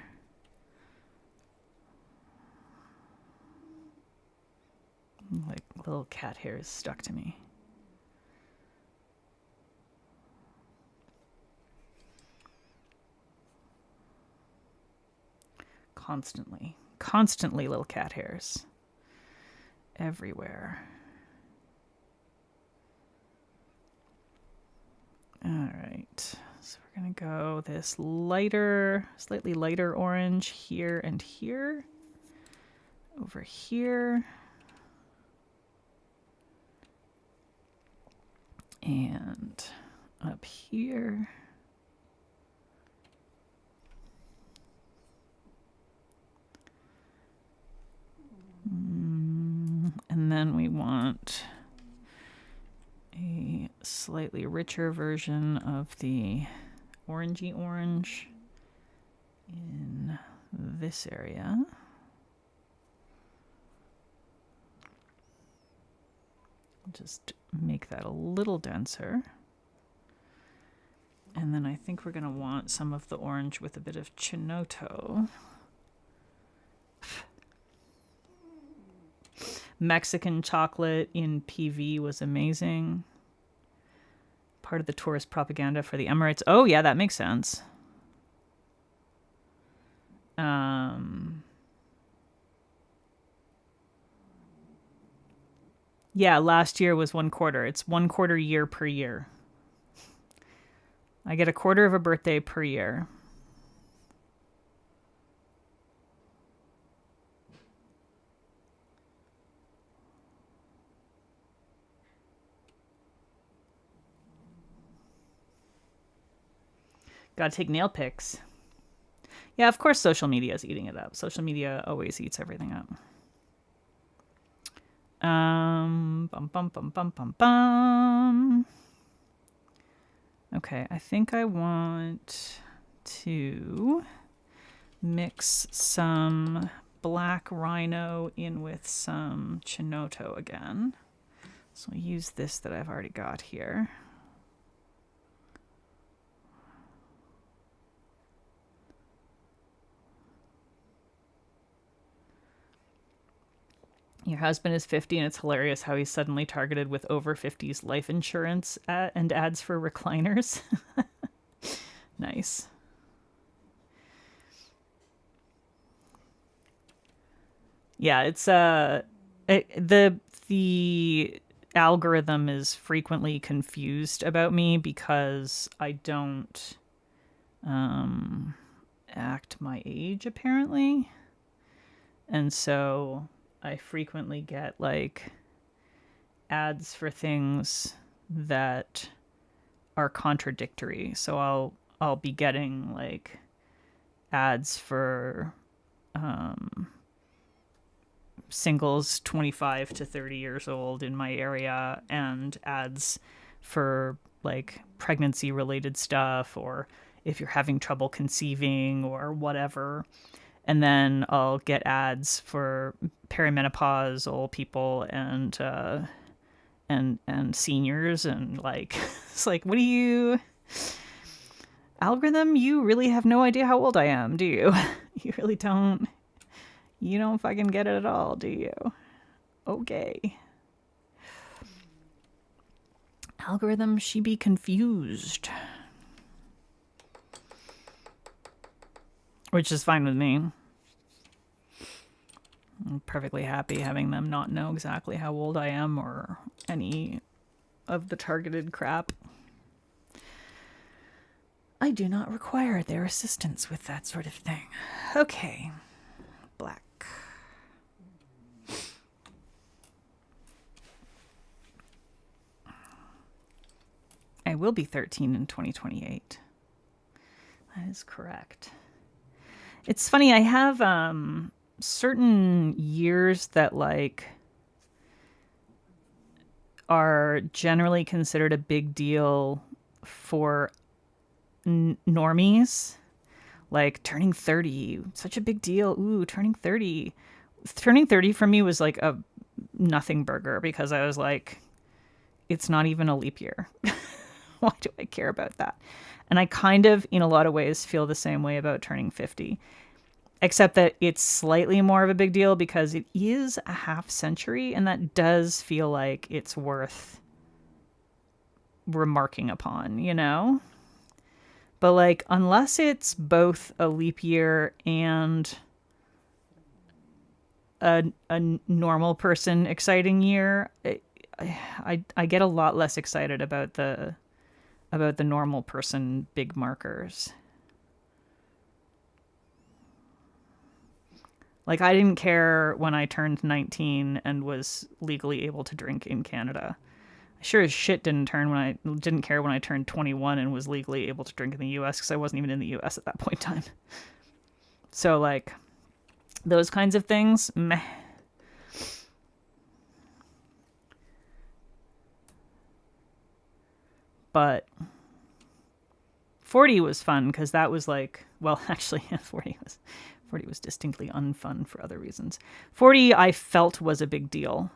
Like little cat hairs stuck to me. Constantly little cat hairs. Everywhere. All right. So we're going to go this slightly lighter orange here and here. Over here. And up here. then we want a slightly richer version of the orangey orange in this area. Just make that a little denser. And then I think we're going to want some of the orange with a bit of Chinoto. Mexican chocolate in PV was amazing. Part of the tourist propaganda for the Emirates. Oh, yeah, that makes sense. Yeah, last year was 1 quarter. It's 1 quarter year per year. I get a quarter of a birthday per year. Gotta take nail pics. Yeah, of course social media is eating it up. Social media always eats everything up. Bum, bum, bum, bum, bum, bum. Okay, I think I want to mix some black rhino in with some Chinoto again. So I'll use this that I've already got here. Your husband is 50 and it's hilarious how he's suddenly targeted with over 50s life insurance and ads for recliners. Nice. Yeah, it's the algorithm is frequently confused about me because I don't act my age apparently. And so I frequently get like ads for things that are contradictory. So I'll be getting like ads for singles 25 to 30 years old in my area and ads for like pregnancy related stuff or if you're having trouble conceiving or whatever. And then I'll get ads for perimenopausal people and seniors and like it's like, what do you algorithm? You really have no idea how old I am, do you? You really don't. You don't fucking get it at all, do you? Okay. Algorithm, she be confused. Which is fine with me. I'm perfectly happy having them not know exactly how old I am or any of the targeted crap. I do not require their assistance with that sort of thing. Okay. Black. I will be 13 in 2028. That is correct. It's funny, I have certain years that like are generally considered a big deal for normies. Like turning 30, such a big deal. Ooh, turning 30. Turning 30 for me was like a nothing burger because I was like, it's not even a leap year. Why do I care about that? And I kind of, in a lot of ways, feel the same way about turning 50. Except that it's slightly more of a big deal because it is a half century, and that does feel like it's worth remarking upon, you know? But, like, unless it's both a leap year and a normal person exciting year, I get a lot less excited about the normal person big markers. Like, I didn't care when I turned 19 and was legally able to drink in Canada. I sure as shit didn't care when I turned 21 and was legally able to drink in the US because I wasn't even in the US at that point in time. So, like, those kinds of things, meh. But 40 was fun because that was like, well, actually, 40 was distinctly unfun for other reasons. 40 I felt was a big deal,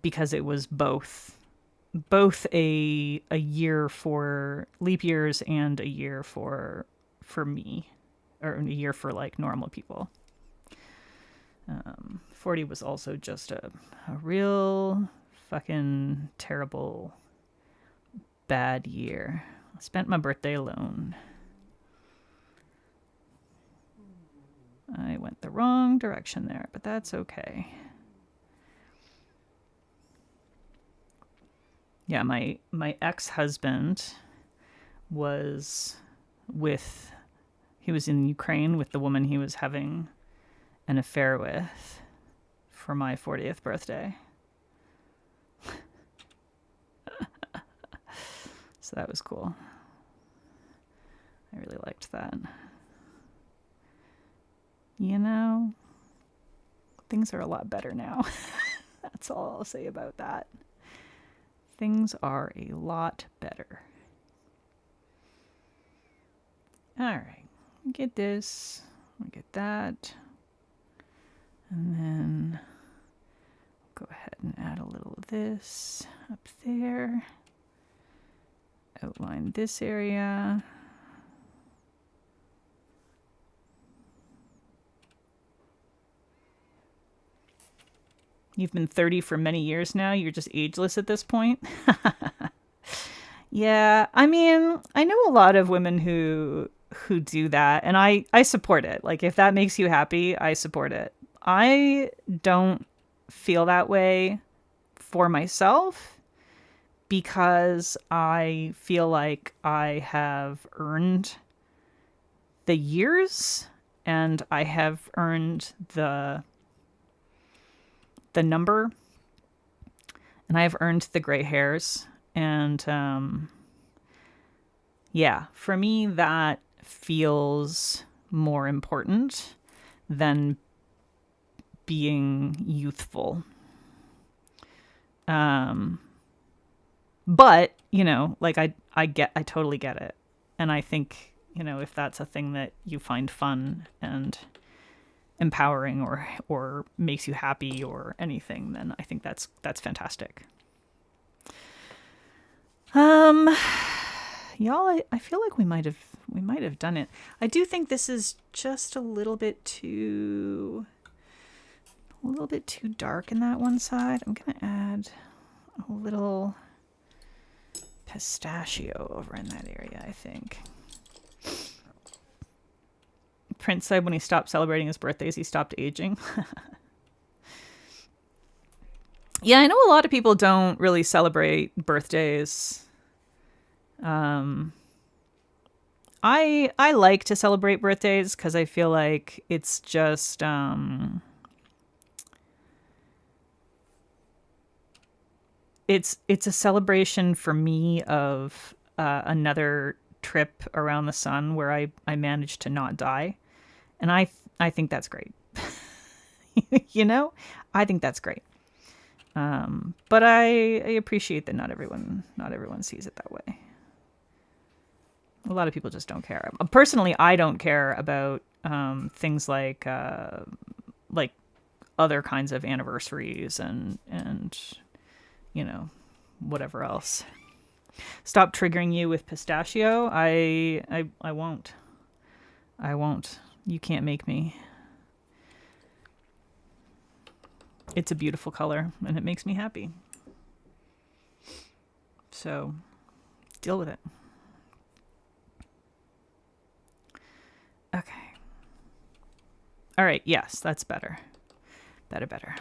because it was both a year for leap years and a year for me, or a year for like normal people. 40 was also just a real fucking terrible bad year. I spent my birthday alone. I went the wrong direction there, but that's okay. Yeah, my ex-husband was he was in Ukraine with the woman he was having an affair with for my 40th birthday. So that was cool. I really liked that. You know, things are a lot better now. That's all I'll say about that. Things are a lot better. All right, get this, get that, and then go ahead and add a little of this up there. Outline this area. You've been 30 for many years now. You're just ageless at this point. Yeah, I mean, I know a lot of women who do that, and I support it. Like, if that makes you happy, I support it. I don't feel that way for myself because I feel like I have earned the years and I have earned the number, and I have earned the gray hairs. And yeah, for me, that feels more important than being youthful. But, you know, like I totally get it. And I think, you know, if that's a thing that you find fun and empowering or makes you happy or anything, then I think that's fantastic. Y'all, I feel like we might have done it. I do think this is just a little bit too dark in that one side. I'm gonna add a little pistachio over in that area, I think. Prince said when he stopped celebrating his birthdays, he stopped aging. Yeah, I know a lot of people don't really celebrate birthdays. I like to celebrate birthdays because I feel like it's just it's a celebration for me of another trip around the sun where I managed to not die, and I think that's great. You know, I think that's great. But I appreciate that not everyone sees it that way. A lot of people just don't care. Personally, I don't care about things like other kinds of anniversaries and you know, whatever else. Stop triggering you with pistachio. I won't. I won't. You can't make me. It's a beautiful color and it makes me happy. So, deal with it. Okay. All right, yes, that's better. Better.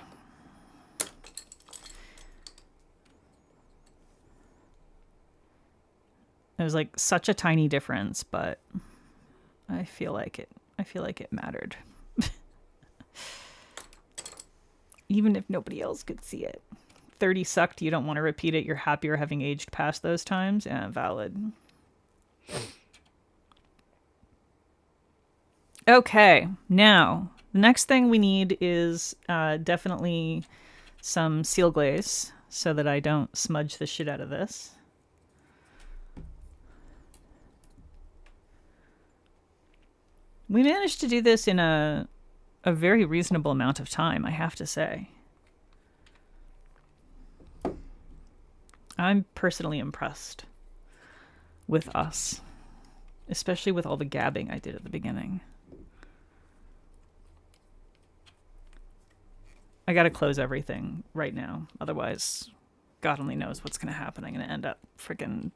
It was like such a tiny difference, but I feel like it mattered. Even if nobody else could see it. 30 sucked, you don't want to repeat it, you're happier having aged past those times? Yeah, valid. Okay, now, the next thing we need is definitely some seal glaze. so that I don't smudge the shit out of this. We managed to do this in a very reasonable amount of time, I have to say. I'm personally impressed with us, especially with all the gabbing I did at the beginning. I gotta close everything right now, otherwise God only knows what's gonna happen. I'm gonna end up freaking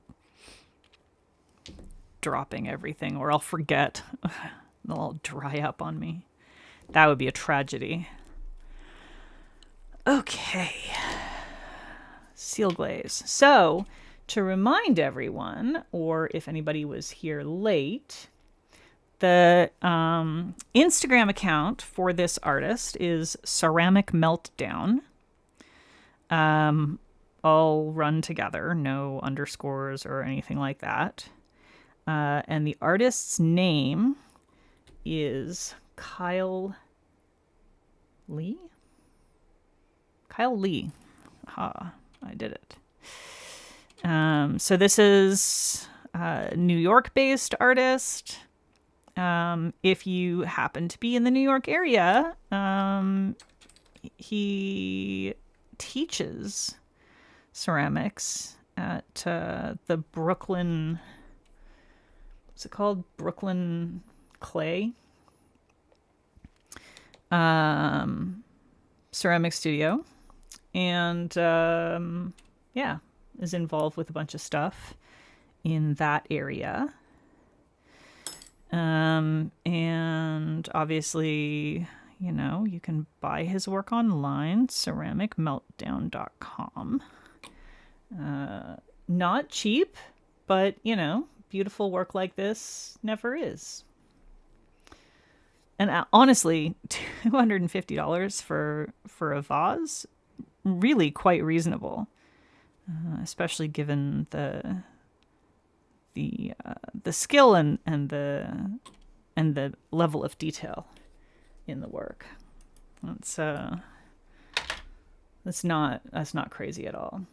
dropping everything, or I'll forget. They'll all dry up on me. That would be a tragedy. Okay. Seal glaze. So, to remind everyone, or if anybody was here late, the Instagram account for this artist is Ceramic Meltdown. All run together, no underscores or anything like that. And the artist's name is Kyle Lee? Kyle Lee. Ha, I did it. So this is a New York-based artist. If you happen to be in the New York area, he teaches ceramics at the Brooklyn, what's it called? Brooklyn Clay ceramic studio. And yeah, is involved with a bunch of stuff in that area. And obviously, you know, you can buy his work online, ceramicmeltdown.com. Not cheap, but, you know, beautiful work like this never is. And honestly, $250 for a vase, really quite reasonable, especially given the skill and the level of detail in the work. That's not crazy at all.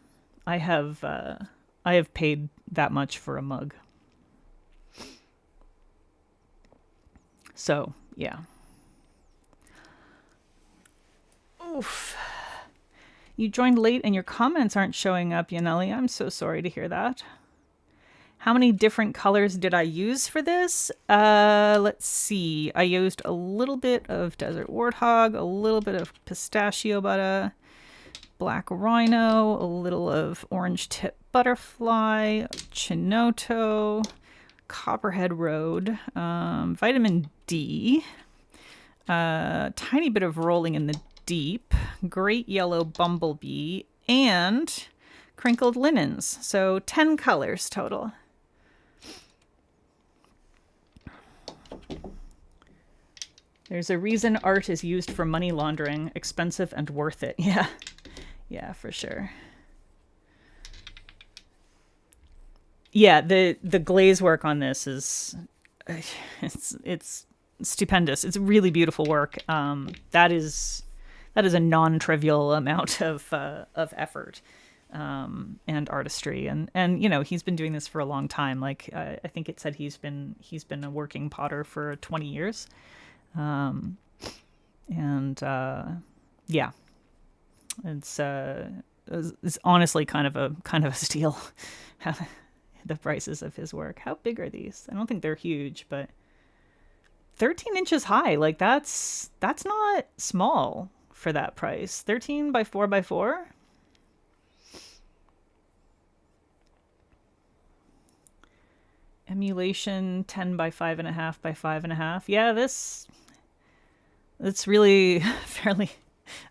I have paid that much for a mug. So, yeah. Oof. You joined late and your comments aren't showing up, Yaneli. I'm so sorry to hear that. How many different colors did I use for this? Let's see. I used a little bit of Desert Warthog, a little bit of Pistachio Butter, Black Rhino, a little of Orange Tip Butterfly, Chinoto, Copperhead Road, Vitamin D, tiny bit of Rolling in the Deep, Great Yellow Bumblebee, and Crinkled Linens. So 10 colors total. There's a reason art is used for money laundering. Expensive and worth it. Yeah. Yeah, for sure. Yeah, the glaze work on this is it's stupendous. It's really beautiful work. That is a non-trivial amount of effort and artistry, and you know, he's been doing this for a long time. Like I think it said he's been a working potter for 20 years. Yeah, it's honestly kind of a steal. The prices of his work. How big are these? I don't think they're huge, but 13 inches high. Like that's not small for that price. 13 by 4 by 4. Emulation 10 by 5.5 by 5.5. Yeah, it's really fairly.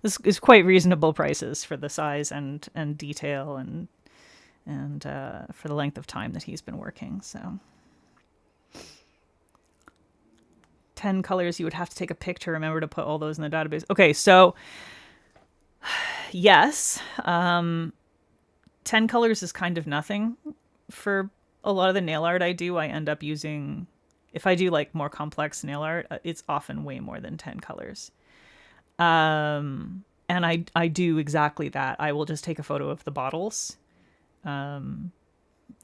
This is quite reasonable prices for the size and detail and for the length of time that he's been working. So 10 colors, you would have to take a pic to remember to put all those in the database. Okay, so yes, 10 colors is kind of nothing. For a lot of the nail art I do, I end up using, if I do like more complex nail art, it's often way more than 10 colors. And And I do exactly that. I will just take a photo of the bottles, and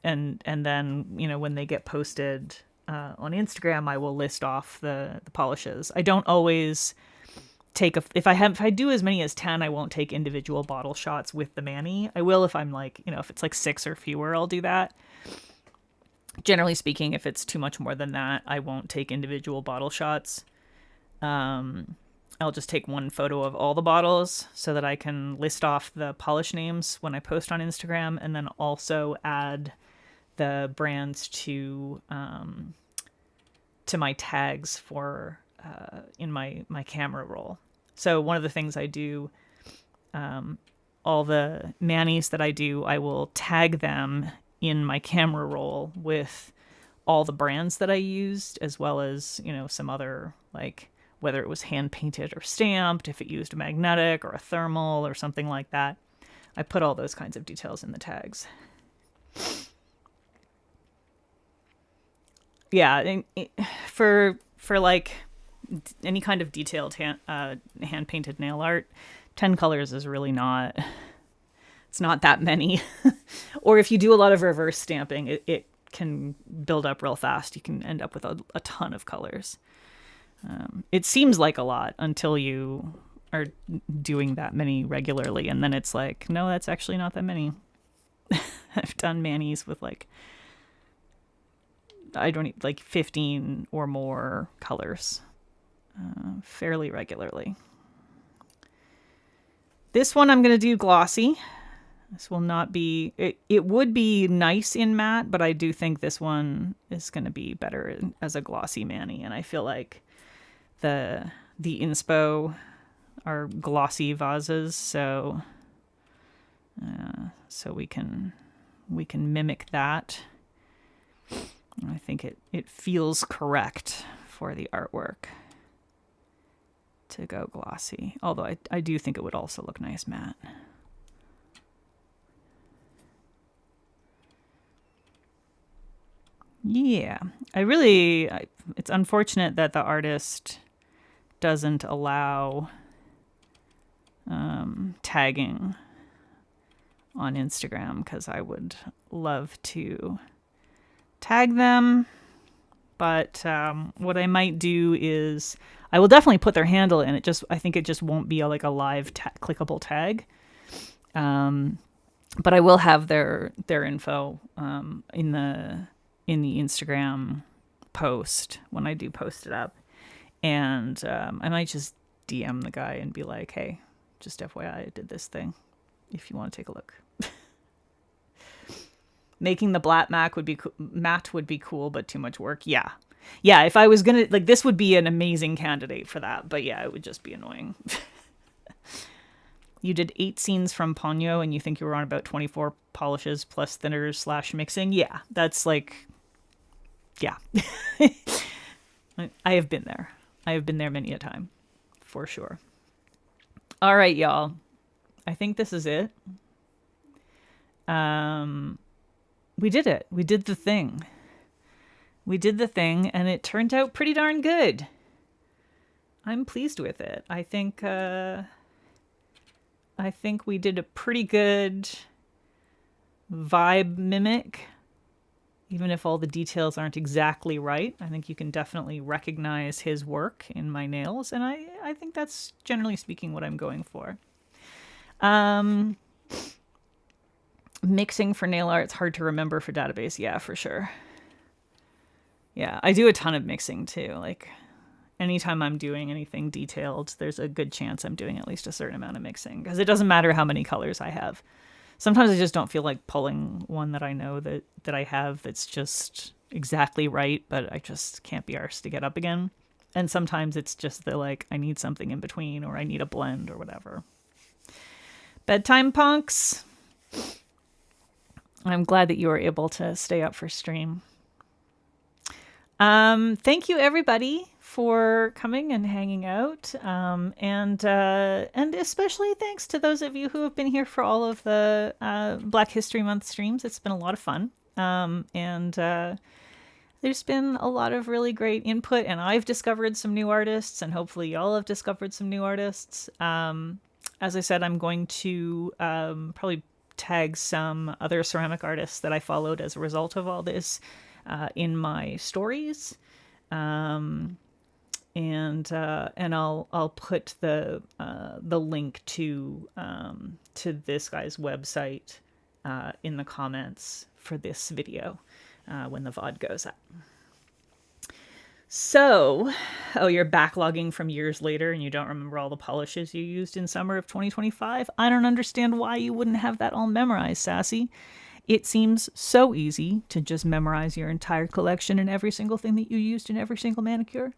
then, you know, when they get posted on Instagram, I will list off the polishes. I don't always take if I do as many as 10, I won't take individual bottle shots with the mani. I will if I'm like, you know, if it's like 6 or fewer, I'll do that. Generally speaking, if it's too much more than that, I won't take individual bottle shots. I'll just take one photo of all the bottles so that I can list off the polish names when I post on Instagram, and then also add the brands to my tags for in my camera roll. So one of the things I do, all the manis that I do, I will tag them in my camera roll with all the brands that I used, as well as, you know, some other, like, whether it was hand painted or stamped, if it used a magnetic or a thermal or something like that. I put all those kinds of details in the tags. Yeah, for like any kind of detailed hand painted nail art, 10 colors is really not, it's not that many. Or if you do a lot of reverse stamping, it can build up real fast. You can end up with a ton of colors. It seems like a lot until you are doing that many regularly, and then it's like, no, that's actually not that many. I've done manis with like, I don't need like 15 or more colors fairly regularly. This one I'm going to do glossy. This will not be, it would be nice in matte, but I do think this one is going to be better as a glossy mani. And I feel like the inspo are glossy vases, so we can mimic that. I think it feels correct for the artwork to go glossy, although I do think it would also look nice matte. Yeah, it's unfortunate that the artist doesn't allow tagging on Instagram, because I would love to tag them. But what I might do is I will definitely put their handle in. I think it just won't be like a live clickable tag. But I will have their info in the Instagram post when I do post it up. And I might just DM the guy and be like, hey, just FYI, I did this thing, if you want to take a look. Making the black matte would be cool, but too much work. Yeah. If I was gonna, like, this would be an amazing candidate for that, but yeah, it would just be annoying. You did 8 scenes from Ponyo and you think you were on about 24 polishes plus thinners / mixing. Yeah, that's like, yeah. I have been there. I have been there many a time, for sure. All right, y'all. I think this is it. We did it. We did the thing. And it turned out pretty darn good. I'm pleased with it. I think we did a pretty good vibe mimic, even if all the details aren't exactly right. I think you can definitely recognize his work in my nails, and I think that's, generally speaking, what I'm going for. Mixing for nail art, it's hard to remember for database. Yeah, for sure. Yeah, I do a ton of mixing too. Like, anytime I'm doing anything detailed, there's a good chance I'm doing at least a certain amount of mixing, because it doesn't matter how many colors I have. Sometimes I just don't feel like pulling one that I know that I have that's just exactly right, but I just can't be arsed to get up again. And sometimes it's just that, like, I need something in between, or I need a blend or whatever. Bedtime punks. I'm glad that you were able to stay up for stream. Thank you, everybody, for coming and hanging out. And especially thanks to those of you who have been here for all of the Black History Month streams. It's been a lot of fun. There's been a lot of really great input, and I've discovered some new artists, and hopefully y'all have discovered some new artists. as I said, I'm going to probably tag some other ceramic artists that I followed as a result of all this in my stories. And I'll put the link to this guy's website in the comments for this video when the VOD goes up. So, oh, you're backlogging from years later and you don't remember all the polishes you used in summer of 2025? I don't understand why you wouldn't have that all memorized, Sassy. It seems so easy to just memorize your entire collection and every single thing that you used in every single manicure.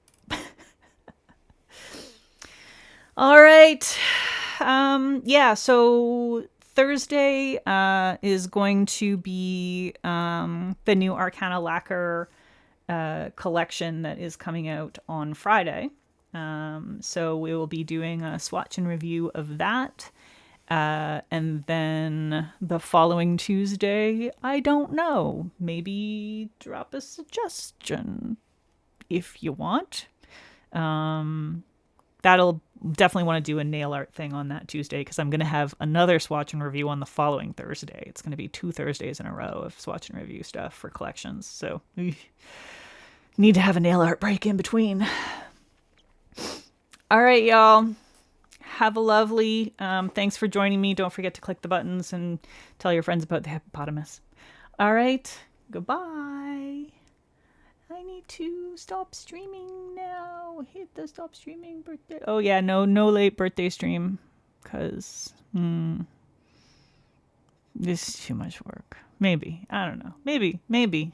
All right. Yeah, so Thursday is going to be the new Arcana Lacquer collection that is coming out on Friday. So we will be doing a swatch and review of that. And then the following Tuesday, I don't know, maybe drop a suggestion if you want. That'll definitely want to do a nail art thing on that Tuesday because I'm going to have another swatch and review on the following Thursday. It's going to be 2 Thursdays in a row of swatch and review stuff for collections. So need to have a nail art break in between. All right, y'all. Have a lovely, thanks for joining me. Don't forget to click the buttons and tell your friends about the hippopotamus. All right. Goodbye. I need to stop streaming now. Hit the stop streaming birthday. Oh yeah, no late birthday stream. Cause this is too much work. Maybe. I don't know. Maybe.